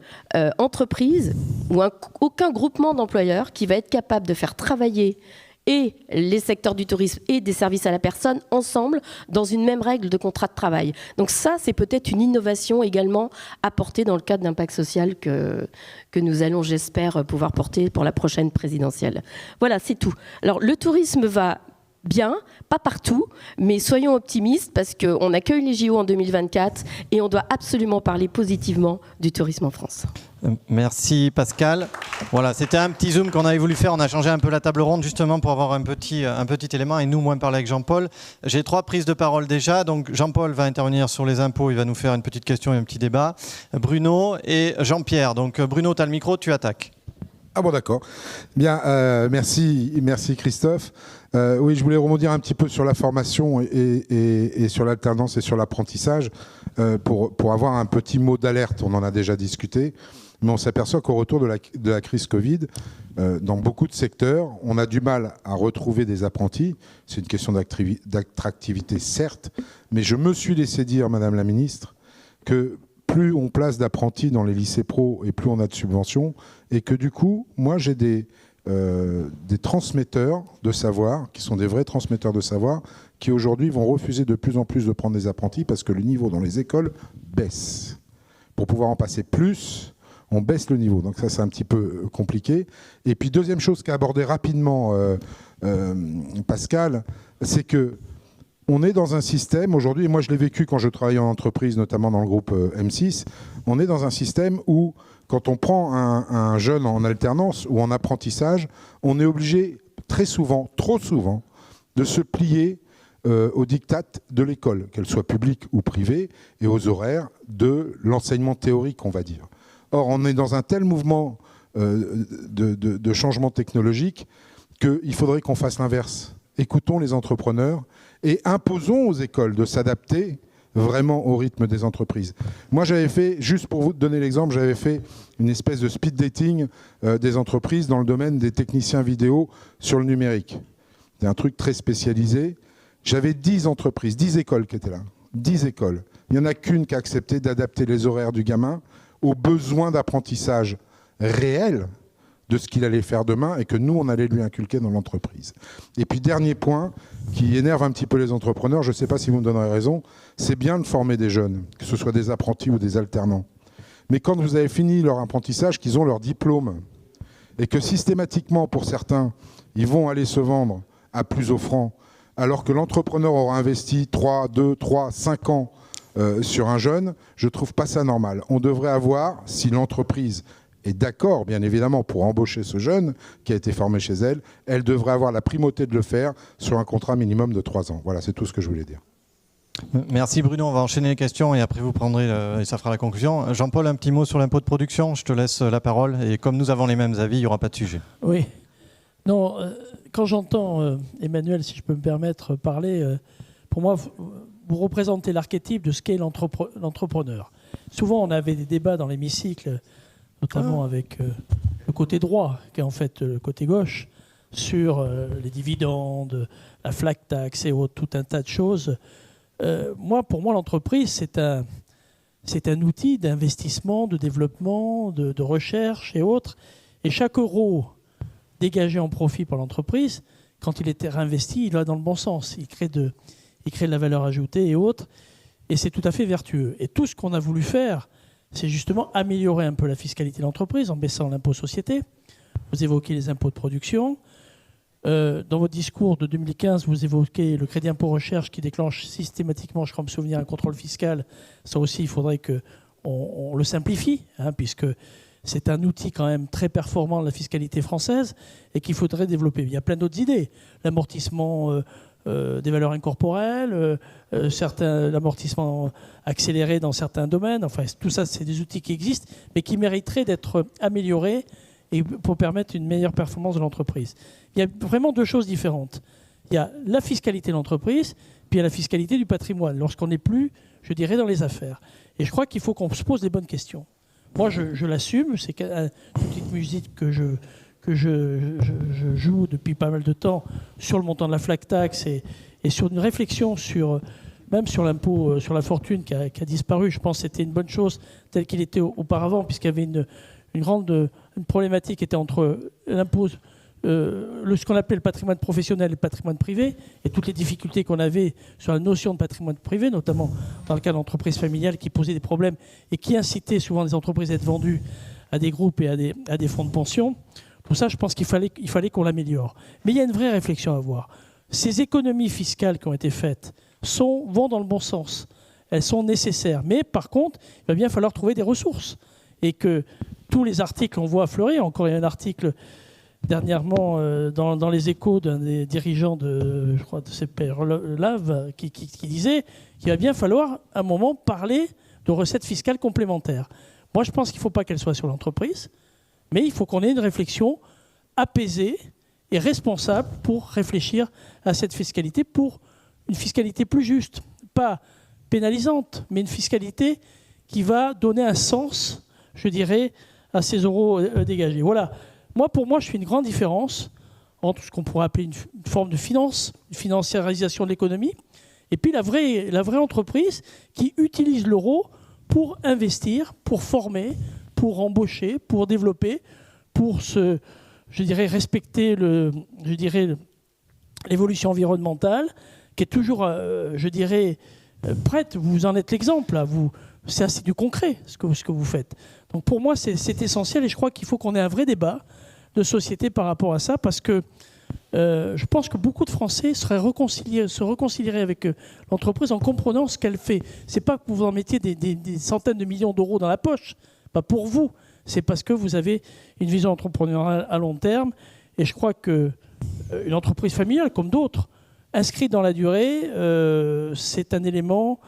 entreprise ou aucun groupement d'employeurs qui va être capable de faire travailler et les secteurs du tourisme et des services à la personne ensemble dans une même règle de contrat de travail. Donc ça, c'est peut-être une innovation également apportée dans le cadre d'impact social que nous allons, j'espère, pouvoir porter pour la prochaine présidentielle. Voilà, c'est tout. Alors le tourisme va bien, pas partout, mais soyons optimistes parce qu'on accueille les JO en 2024 et on doit absolument parler positivement du tourisme en France. Merci Pascal. Voilà, c'était un petit zoom qu'on avait voulu faire. On a changé un peu la table ronde justement pour avoir un petit élément et nous moins parler avec Jean-Paul. J'ai 3 prises de parole déjà. Donc Jean-Paul va intervenir sur les impôts. Il va nous faire une petite question et un petit débat. Bruno et Jean-Pierre. Donc Bruno, tu as le micro, tu attaques. Ah bon, d'accord. Bien, merci Christophe. Oui, je voulais rebondir un petit peu sur la formation et sur l'alternance et sur l'apprentissage pour avoir un petit mot d'alerte. On en a déjà discuté, mais on s'aperçoit qu'au retour de la crise Covid, dans beaucoup de secteurs, on a du mal à retrouver des apprentis. C'est une question d'attractivité, certes, mais je me suis laissé dire, Madame la Ministre, que plus on place d'apprentis dans les lycées pro et plus on a de subventions, et que du coup, moi j'ai des transmetteurs de savoir, qui sont des vrais transmetteurs de savoir, qui aujourd'hui vont refuser de plus en plus de prendre des apprentis parce que le niveau dans les écoles baisse. Pour pouvoir en passer plus, on baisse le niveau. Donc ça, c'est un petit peu compliqué. Et puis deuxième chose qu'a abordé rapidement Pascal, c'est que on est dans un système aujourd'hui, et moi je l'ai vécu quand je travaillais en entreprise, notamment dans le groupe M6, on est dans un système où quand on prend un jeune en alternance ou en apprentissage, on est obligé très souvent, trop souvent, de se plier aux diktats de l'école, qu'elle soit publique ou privée, et aux horaires de l'enseignement théorique, on va dire. Or, on est dans un tel mouvement de changement technologique qu'il faudrait qu'on fasse l'inverse. Écoutons les entrepreneurs et imposons aux écoles de s'adapter vraiment au rythme des entreprises. Moi, j'avais fait, juste pour vous donner l'exemple, j'avais fait une espèce de speed dating des entreprises dans le domaine des techniciens vidéo sur le numérique. C'est un truc très spécialisé. J'avais 10 entreprises, 10 écoles qui étaient là. 10 écoles. Il n'y en a qu'une qui a accepté d'adapter les horaires du gamin aux besoins d'apprentissage réels de ce qu'il allait faire demain et que nous, on allait lui inculquer dans l'entreprise. Et puis, dernier point qui énerve un petit peu les entrepreneurs, je ne sais pas si vous me donnerez raison, c'est bien de former des jeunes, que ce soit des apprentis ou des alternants. Mais quand vous avez fini leur apprentissage, qu'ils ont leur diplôme, et que systématiquement, pour certains, ils vont aller se vendre à plus offrant, alors que l'entrepreneur aura investi 3, 5 ans sur un jeune, je ne trouve pas ça normal. On devrait avoir, si l'entreprise est d'accord, bien évidemment, pour embaucher ce jeune qui a été formé chez elle, elle devrait avoir la primauté de le faire sur un contrat minimum de 3 ans. Voilà, c'est tout ce que je voulais dire. Merci Bruno, on va enchaîner les questions et après vous prendrez, et ça fera la conclusion. Jean-Paul, un petit mot sur l'impôt de production, je te laisse la parole et comme nous avons les mêmes avis, il n'y aura pas de sujet. Oui. Non, quand j'entends Emmanuel, si je peux me permettre, parler, pour moi, vous représentez l'archétype de ce qu'est l'entrepreneur. Souvent, on avait des débats dans l'hémicycle, notamment avec le côté droit, qui est en fait le côté gauche, sur les dividendes, la flat tax et autres, tout un tas de choses. Pour moi, l'entreprise, c'est un outil d'investissement, de développement, de recherche et autres. Et chaque euro dégagé en profit par l'entreprise, quand il est réinvesti, il va dans le bon sens. Il crée de la valeur ajoutée et autres. Et c'est tout à fait vertueux. Et tout ce qu'on a voulu faire, c'est justement améliorer un peu la fiscalité de l'entreprise en baissant l'impôt société. Vous évoquez les impôts de production. Dans votre discours de 2015, vous évoquez le crédit impôt recherche qui déclenche systématiquement, je crois me souvenir, un contrôle fiscal. Ça aussi, il faudrait qu'on le simplifie, puisque c'est un outil quand même très performant de la fiscalité française et qu'il faudrait développer. Il y a plein d'autres idées. L'amortissement des valeurs incorporelles, l'amortissement accéléré dans certains domaines. Enfin, tout ça, c'est des outils qui existent, mais qui mériteraient d'être améliorés et pour permettre une meilleure performance de l'entreprise. Il y a vraiment deux choses différentes. Il y a la fiscalité de l'entreprise, puis il y a la fiscalité du patrimoine, lorsqu'on n'est plus, je dirais, dans les affaires. Et je crois qu'il faut qu'on se pose les bonnes questions. Moi, je l'assume, c'est une petite musique que je joue depuis pas mal de temps sur le montant de la flat tax et sur une réflexion même sur l'impôt sur la fortune qui a disparu. Je pense que c'était une bonne chose tel qu'il était auparavant, puisqu'il y avait une problématique qui était entre l'impôt, ce qu'on appelait le patrimoine professionnel et le patrimoine privé, et toutes les difficultés qu'on avait sur la notion de patrimoine privé, notamment dans le cas d'entreprises familiales qui posaient des problèmes et qui incitaient souvent les entreprises à être vendues à des groupes et à des fonds de pension. Tout ça, je pense qu'il fallait qu'on l'améliore. Mais il y a une vraie réflexion à avoir. Ces économies fiscales qui ont été faites vont dans le bon sens. Elles sont nécessaires. Mais par contre, il va bien falloir trouver des ressources. Et que tous les articles qu'on voit fleurir, encore il y a un article dernièrement dans les Échos d'un des dirigeants de CPR Lave qui disait qu'il va bien falloir à un moment parler de recettes fiscales complémentaires. Moi, je pense qu'il ne faut pas qu'elles soient sur l'entreprise, mais il faut qu'on ait une réflexion apaisée et responsable pour réfléchir à cette fiscalité, pour une fiscalité plus juste, pas pénalisante, mais une fiscalité qui va donner un sens, je dirais, à ces euros dégagés. Voilà. Pour moi, je fais une grande différence entre ce qu'on pourrait appeler une forme de finance, une financiarisation de l'économie, et puis la vraie entreprise qui utilise l'euro pour investir, pour former, pour embaucher, pour développer, pour respecter l'évolution environnementale, qui est toujours, prête. Vous en êtes l'exemple, là. C'est assez du concret, ce que vous faites. Donc pour moi, c'est essentiel, et je crois qu'il faut qu'on ait un vrai débat de société par rapport à ça, parce que je pense que beaucoup de Français se réconcilieraient avec l'entreprise en comprenant ce qu'elle fait. C'est pas que vous en mettiez des centaines de millions d'euros dans la poche, pas pour vous, c'est parce que vous avez une vision entrepreneuriale à long terme. Et je crois qu'une entreprise familiale, comme d'autres, inscrite dans la durée, c'est un élément,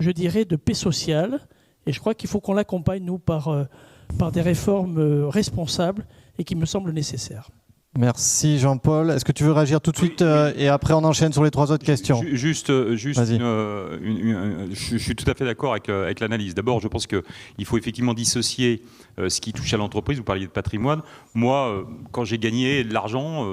je dirais, de paix sociale. Et je crois qu'il faut qu'on l'accompagne, nous, par des réformes responsables et qui me semblent nécessaires. Merci Jean-Paul. Est-ce que tu veux réagir tout de suite et après on enchaîne sur les trois autres questions? Juste je suis tout à fait d'accord avec l'analyse. D'abord, je pense qu'il faut effectivement dissocier ce qui touche à l'entreprise. Vous parliez de patrimoine. Moi, quand j'ai gagné de l'argent,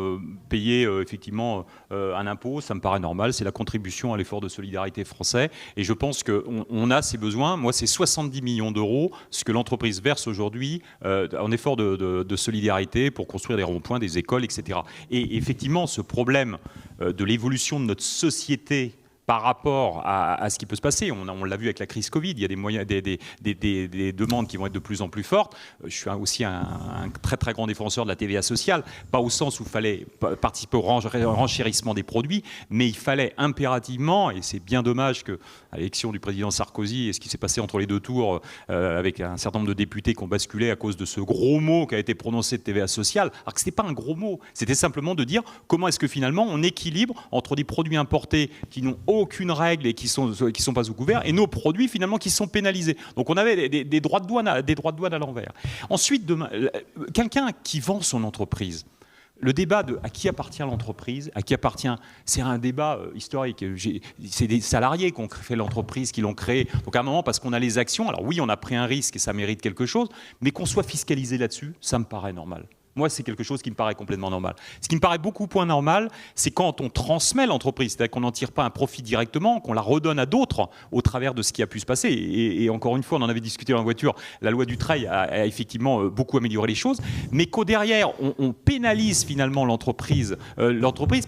payer effectivement un impôt, ça me paraît normal. C'est la contribution à l'effort de solidarité français. Et je pense qu'on a ces besoins. Moi, c'est 70 millions d'euros, ce que l'entreprise verse aujourd'hui en effort de solidarité pour construire des ronds-points, des écoles, etc. Et effectivement, ce problème de l'évolution de notre société par rapport à ce qui peut se passer, on l'a vu avec la crise Covid, il y a des demandes qui vont être de plus en plus fortes. Je suis aussi un très très grand défenseur de la TVA sociale, pas au sens où il fallait participer au renchérissement des produits, mais il fallait impérativement, et c'est bien dommage qu'à l'élection du président Sarkozy et ce qui s'est passé entre les deux tours avec un certain nombre de députés qui ont basculé à cause de ce gros mot qui a été prononcé de TVA sociale, alors que ce n'était pas un gros mot, c'était simplement de dire comment est-ce que finalement on équilibre entre des produits importés qui n'ont aucune règle et qui sont pas sous couvert, et nos produits finalement qui sont pénalisés. Donc on avait des droits de douane à l'envers. Ensuite, quelqu'un qui vend son entreprise, le débat de à qui appartient l'entreprise, à qui appartient, c'est un débat historique. C'est des salariés qui ont fait l'entreprise, qui l'ont créée. Donc à un moment, parce qu'on a les actions, alors oui, on a pris un risque et ça mérite quelque chose, mais qu'on soit fiscalisé là-dessus, ça me paraît normal. Moi, c'est quelque chose qui me paraît complètement normal. Ce qui me paraît beaucoup moins normal, c'est quand on transmet l'entreprise, c'est-à-dire qu'on n'en tire pas un profit directement, qu'on la redonne à d'autres au travers de ce qui a pu se passer. Et encore une fois, on en avait discuté dans la voiture, la loi Dutreil a effectivement beaucoup amélioré les choses, mais qu'au derrière, on pénalise finalement l'entreprise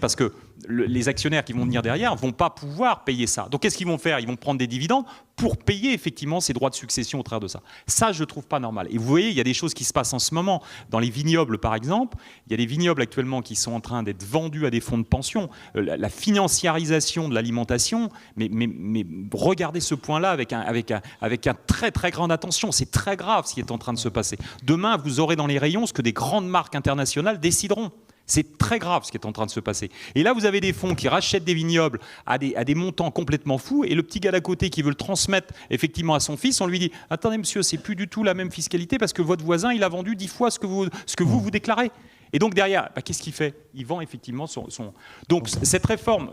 parce que les actionnaires qui vont venir derrière vont pas pouvoir payer ça. Donc qu'est-ce qu'ils vont faire? Ils vont prendre des dividendes pour payer effectivement ces droits de succession au travers de ça. Ça, je ne trouve pas normal. Et vous voyez, il y a des choses qui se passent en ce moment. Dans les vignobles, par exemple, il y a des vignobles actuellement qui sont en train d'être vendus à des fonds de pension. La financiarisation de l'alimentation, mais regardez ce point-là avec un très très grande attention. C'est très grave ce qui est en train de se passer. Demain, vous aurez dans les rayons ce que des grandes marques internationales décideront. C'est très grave ce qui est en train de se passer. Et là, vous avez des fonds qui rachètent des vignobles à des montants complètement fous, et le petit gars d'à côté qui veut le transmettre effectivement à son fils, on lui dit « Attendez monsieur, c'est plus du tout la même fiscalité parce que votre voisin, il a vendu 10 fois ce que vous déclarez. » Et donc derrière, qu'est-ce qu'il fait? Il vend effectivement son... Donc cette réforme,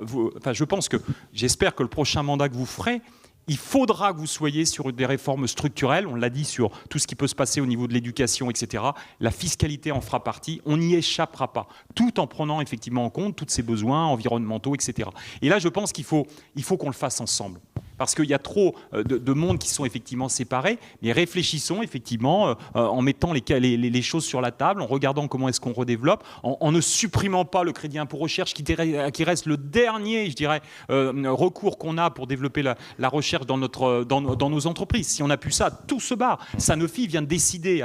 je pense que, j'espère que le prochain mandat que vous ferez, il faudra que vous soyez sur des réformes structurelles, on l'a dit, sur tout ce qui peut se passer au niveau de l'éducation, etc. La fiscalité en fera partie, on n'y échappera pas, tout en prenant effectivement en compte tous ces besoins environnementaux, etc. Et là, je pense qu'il faut qu'on le fasse ensemble. Parce qu'il y a trop de mondes qui sont effectivement séparés, mais réfléchissons effectivement en mettant les choses sur la table, en regardant comment est-ce qu'on redéveloppe, en ne supprimant pas le crédit impôt recherche qui reste le dernier, je dirais, recours qu'on a pour développer la recherche dans nos entreprises. Si on n'a plus ça, tout se barre. Sanofi vient de décider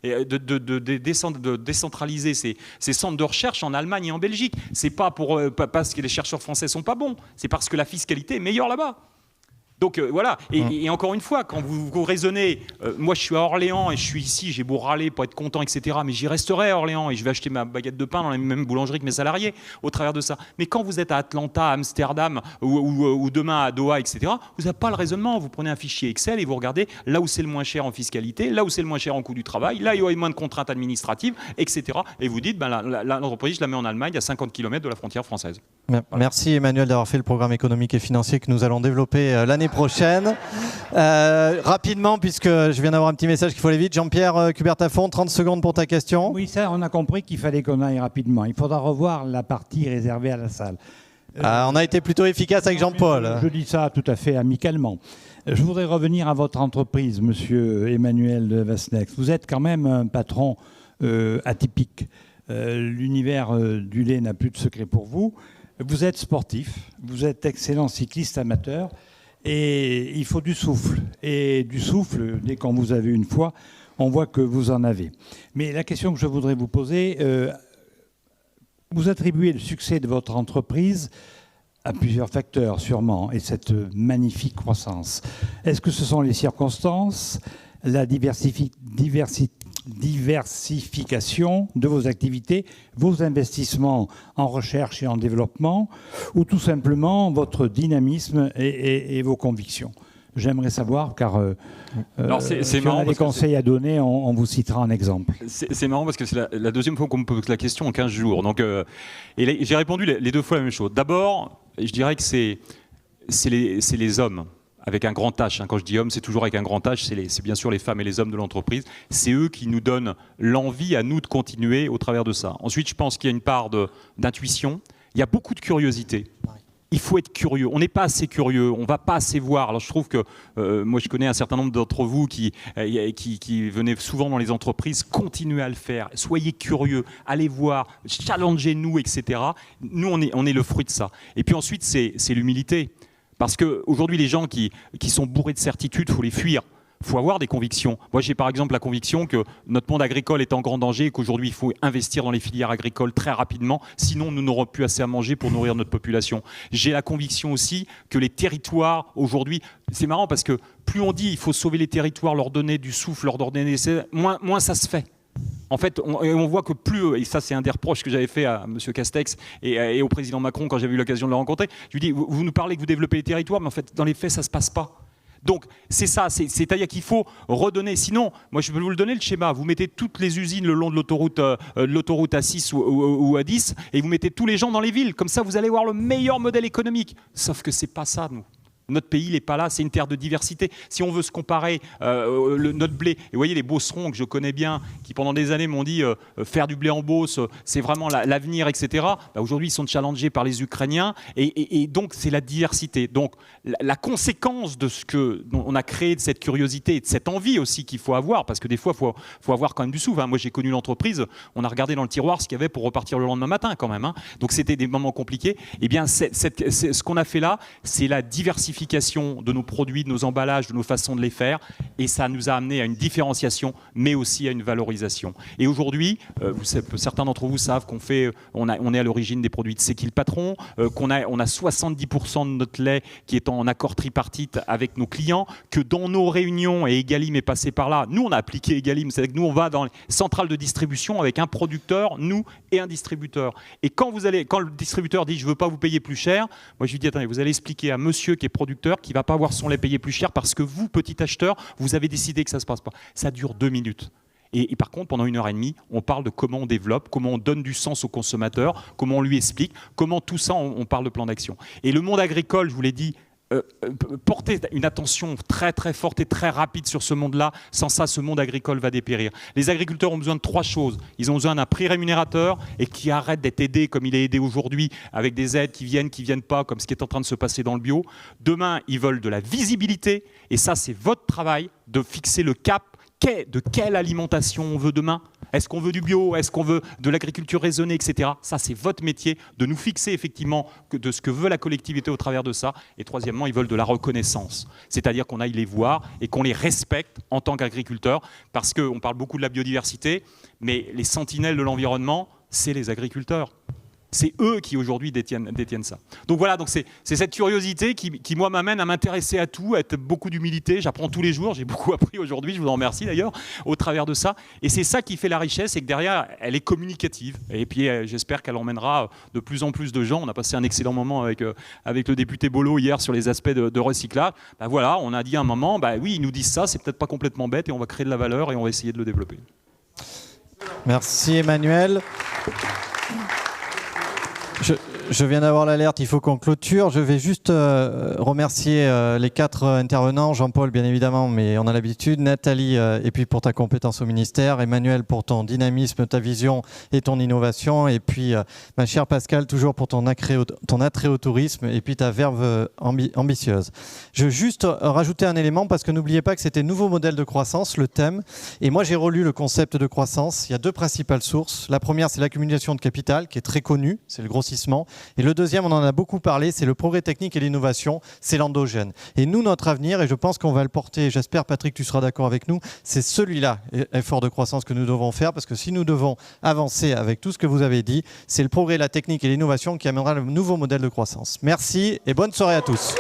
de décentraliser ses centres de recherche en Allemagne et en Belgique. C'est pas parce que les chercheurs français sont pas bons, c'est parce que la fiscalité est meilleure là-bas. Donc voilà, et encore une fois, quand vous raisonnez, moi je suis à Orléans et je suis ici, j'ai beau râler pour être content, etc., mais j'y resterai à Orléans et je vais acheter ma baguette de pain dans la même boulangerie que mes salariés au travers de ça. Mais quand vous êtes à Atlanta, à Amsterdam ou demain à Doha, etc., vous n'avez pas le raisonnement. Vous prenez un fichier Excel et vous regardez là où c'est le moins cher en fiscalité, là où c'est le moins cher en coût du travail, là où il y a moins de contraintes administratives, etc. Et vous dites, l'entreprise, je la mets en Allemagne, à 50 km de la frontière française. Merci Emmanuel d'avoir fait le programme économique et financier que nous allons développer l'année prochaine. Rapidement, puisque je viens d'avoir un petit message qu'il faut aller vite. Jean-Pierre Cubertafond, 30 secondes pour ta question. Oui, ça, on a compris qu'il fallait qu'on aille rapidement. Il faudra revoir la partie réservée à la salle. On a été plutôt efficace avec Jean-Paul. Je dis ça tout à fait amicalement. Je voudrais revenir à votre entreprise, monsieur Emmanuel de Vasnex. Vous êtes quand même un patron atypique. L'univers du lait n'a plus de secret pour vous. Vous êtes sportif, vous êtes excellent cycliste amateur et il faut du souffle. Et du souffle, dès qu'on vous a vu une fois, on voit que vous en avez. Mais la question que je voudrais vous poser, vous attribuez le succès de votre entreprise à plusieurs facteurs sûrement et cette magnifique croissance. Est-ce que ce sont les circonstances, la diversification de vos activités, vos investissements en recherche et en développement, ou tout simplement votre dynamisme et vos convictions? J'aimerais savoir, car si on a des conseils à donner, on vous citera un exemple. C'est marrant parce que c'est la deuxième fois qu'on me pose la question en 15 jours. Donc, et j'ai répondu les deux fois la même chose. D'abord, je dirais que c'est les hommes. Avec un grand H. Quand je dis homme, c'est toujours avec un grand H. C'est bien sûr les femmes et les hommes de l'entreprise. C'est eux qui nous donnent l'envie à nous de continuer au travers de ça. Ensuite, je pense qu'il y a une part d'intuition. Il y a beaucoup de curiosité. Il faut être curieux. On n'est pas assez curieux. On ne va pas assez voir. Alors, je trouve que moi, je connais un certain nombre d'entre vous qui venaient souvent dans les entreprises. Continuez à le faire. Soyez curieux. Allez voir. Challengez-nous, etc. Nous, on est le fruit de ça. Et puis ensuite, c'est l'humilité. Parce qu'aujourd'hui, les gens qui sont bourrés de certitudes, il faut les fuir. Il faut avoir des convictions. Moi, j'ai par exemple la conviction que notre monde agricole est en grand danger et qu'aujourd'hui, il faut investir dans les filières agricoles très rapidement. Sinon, nous n'aurons plus assez à manger pour nourrir notre population. J'ai la conviction aussi que les territoires, aujourd'hui, c'est marrant parce que plus on dit il faut sauver les territoires, leur donner du souffle, leur donner moins ça se fait. En fait, on voit que plus, et ça c'est un des reproches que j'avais fait à M. Castex et au président Macron quand j'avais eu l'occasion de le rencontrer, je lui dis, vous nous parlez que vous développez les territoires, mais en fait, dans les faits, ça ne se passe pas. Donc, c'est ça, c'est-à-dire qu'il faut redonner. Sinon, moi, je peux vous le donner, le schéma. Vous mettez toutes les usines le long de l'autoroute A6 ou A10, et vous mettez tous les gens dans les villes. Comme ça, vous allez voir le meilleur modèle économique. Sauf que c'est pas ça, nous. Notre pays, il n'est pas là, c'est une terre de diversité. Si on veut se comparer, notre blé, et vous voyez les Beaucerons que je connais bien, qui pendant des années m'ont dit faire du blé en Beauce, c'est vraiment l'avenir, etc. Bah, aujourd'hui, ils sont challengés par les Ukrainiens, et donc c'est la diversité. Donc la conséquence de ce qu'on a créé, de cette curiosité et de cette envie aussi qu'il faut avoir, parce que des fois, il faut avoir quand même du souffle. Hein. Moi, j'ai connu l'entreprise, on a regardé dans le tiroir ce qu'il y avait pour repartir le lendemain matin quand même. Hein. Donc c'était des moments compliqués. Eh bien, ce qu'on a fait là, c'est la diversification de nos produits, de nos emballages, de nos façons de les faire, et ça nous a amené à une différenciation, mais aussi à une valorisation. Et aujourd'hui, certains d'entre vous savent qu'on est à l'origine des produits de C'est qui le patron, qu'on a 70% de notre lait qui est en accord tripartite avec nos clients, que dans nos réunions, et Egalim est passé par là, nous on a appliqué Egalim, c'est-à-dire que nous on va dans les centrales de distribution avec un producteur, nous, et un distributeur. Et quand le distributeur dit je ne veux pas vous payer plus cher, moi je lui dis attendez, vous allez expliquer à monsieur qui est producteur qui ne va pas avoir son lait payé plus cher parce que vous, petit acheteur, vous avez décidé que ça ne se passe pas. Ça dure 2 minutes. Et par contre, pendant 1h30, on parle de comment on développe, comment on donne du sens au consommateur, comment on lui explique, comment tout ça, on parle de plan d'action. Et le monde agricole, je vous l'ai dit, porter une attention très très forte et très rapide sur ce monde-là. Sans ça, ce monde agricole va dépérir. Les agriculteurs ont besoin de 3 choses. Ils ont besoin d'un prix rémunérateur et qui arrête d'être aidé comme il est aidé aujourd'hui avec des aides qui viennent pas, comme ce qui est en train de se passer dans le bio. Demain, ils veulent de la visibilité et ça, c'est votre travail de fixer le cap. De quelle alimentation on veut demain? Est-ce qu'on veut du bio? Est-ce qu'on veut de l'agriculture raisonnée, etc. Ça, c'est votre métier de nous fixer effectivement de ce que veut la collectivité au travers de ça. Et troisièmement, ils veulent de la reconnaissance. C'est-à-dire qu'on aille les voir et qu'on les respecte en tant qu'agriculteurs. Parce qu'on parle beaucoup de la biodiversité, mais les sentinelles de l'environnement, c'est les agriculteurs. C'est eux qui aujourd'hui détiennent ça. Donc voilà, donc c'est cette curiosité qui moi m'amène à m'intéresser à tout, à être beaucoup d'humilité. J'apprends tous les jours, j'ai beaucoup appris aujourd'hui, je vous en remercie d'ailleurs, au travers de ça. Et c'est ça qui fait la richesse, c'est que derrière, elle est communicative. Et puis j'espère qu'elle emmènera de plus en plus de gens. On a passé un excellent moment avec le député Bolo hier sur les aspects de recyclage. Ben voilà, on a dit à un moment, bah oui, ils nous disent ça, c'est peut-être pas complètement bête et on va créer de la valeur et on va essayer de le développer. Merci Emmanuel. Je viens d'avoir l'alerte, il faut qu'on clôture. Je vais juste remercier les 4 intervenants. Jean-Paul, bien évidemment, mais on a l'habitude. Nathalie, et puis pour ta compétence au ministère. Emmanuel, pour ton dynamisme, ta vision et ton innovation. Et puis, ma chère Pascale, toujours pour ton attrait au tourisme et puis ta verve ambitieuse. Je veux juste rajouter un élément parce que n'oubliez pas que c'était nouveau modèle de croissance, le thème. Et moi, j'ai relu le concept de croissance. Il y a 2 principales sources. La première, c'est l'accumulation de capital, qui est très connue. C'est le grossissement. Et le deuxième, on en a beaucoup parlé, c'est le progrès technique et l'innovation, c'est l'endogène. Et nous, notre avenir, et je pense qu'on va le porter, j'espère Patrick, tu seras d'accord avec nous, c'est celui-là, effort de croissance que nous devons faire, parce que si nous devons avancer avec tout ce que vous avez dit, c'est le progrès, la technique et l'innovation qui amènera le nouveau modèle de croissance. Merci et bonne soirée à tous.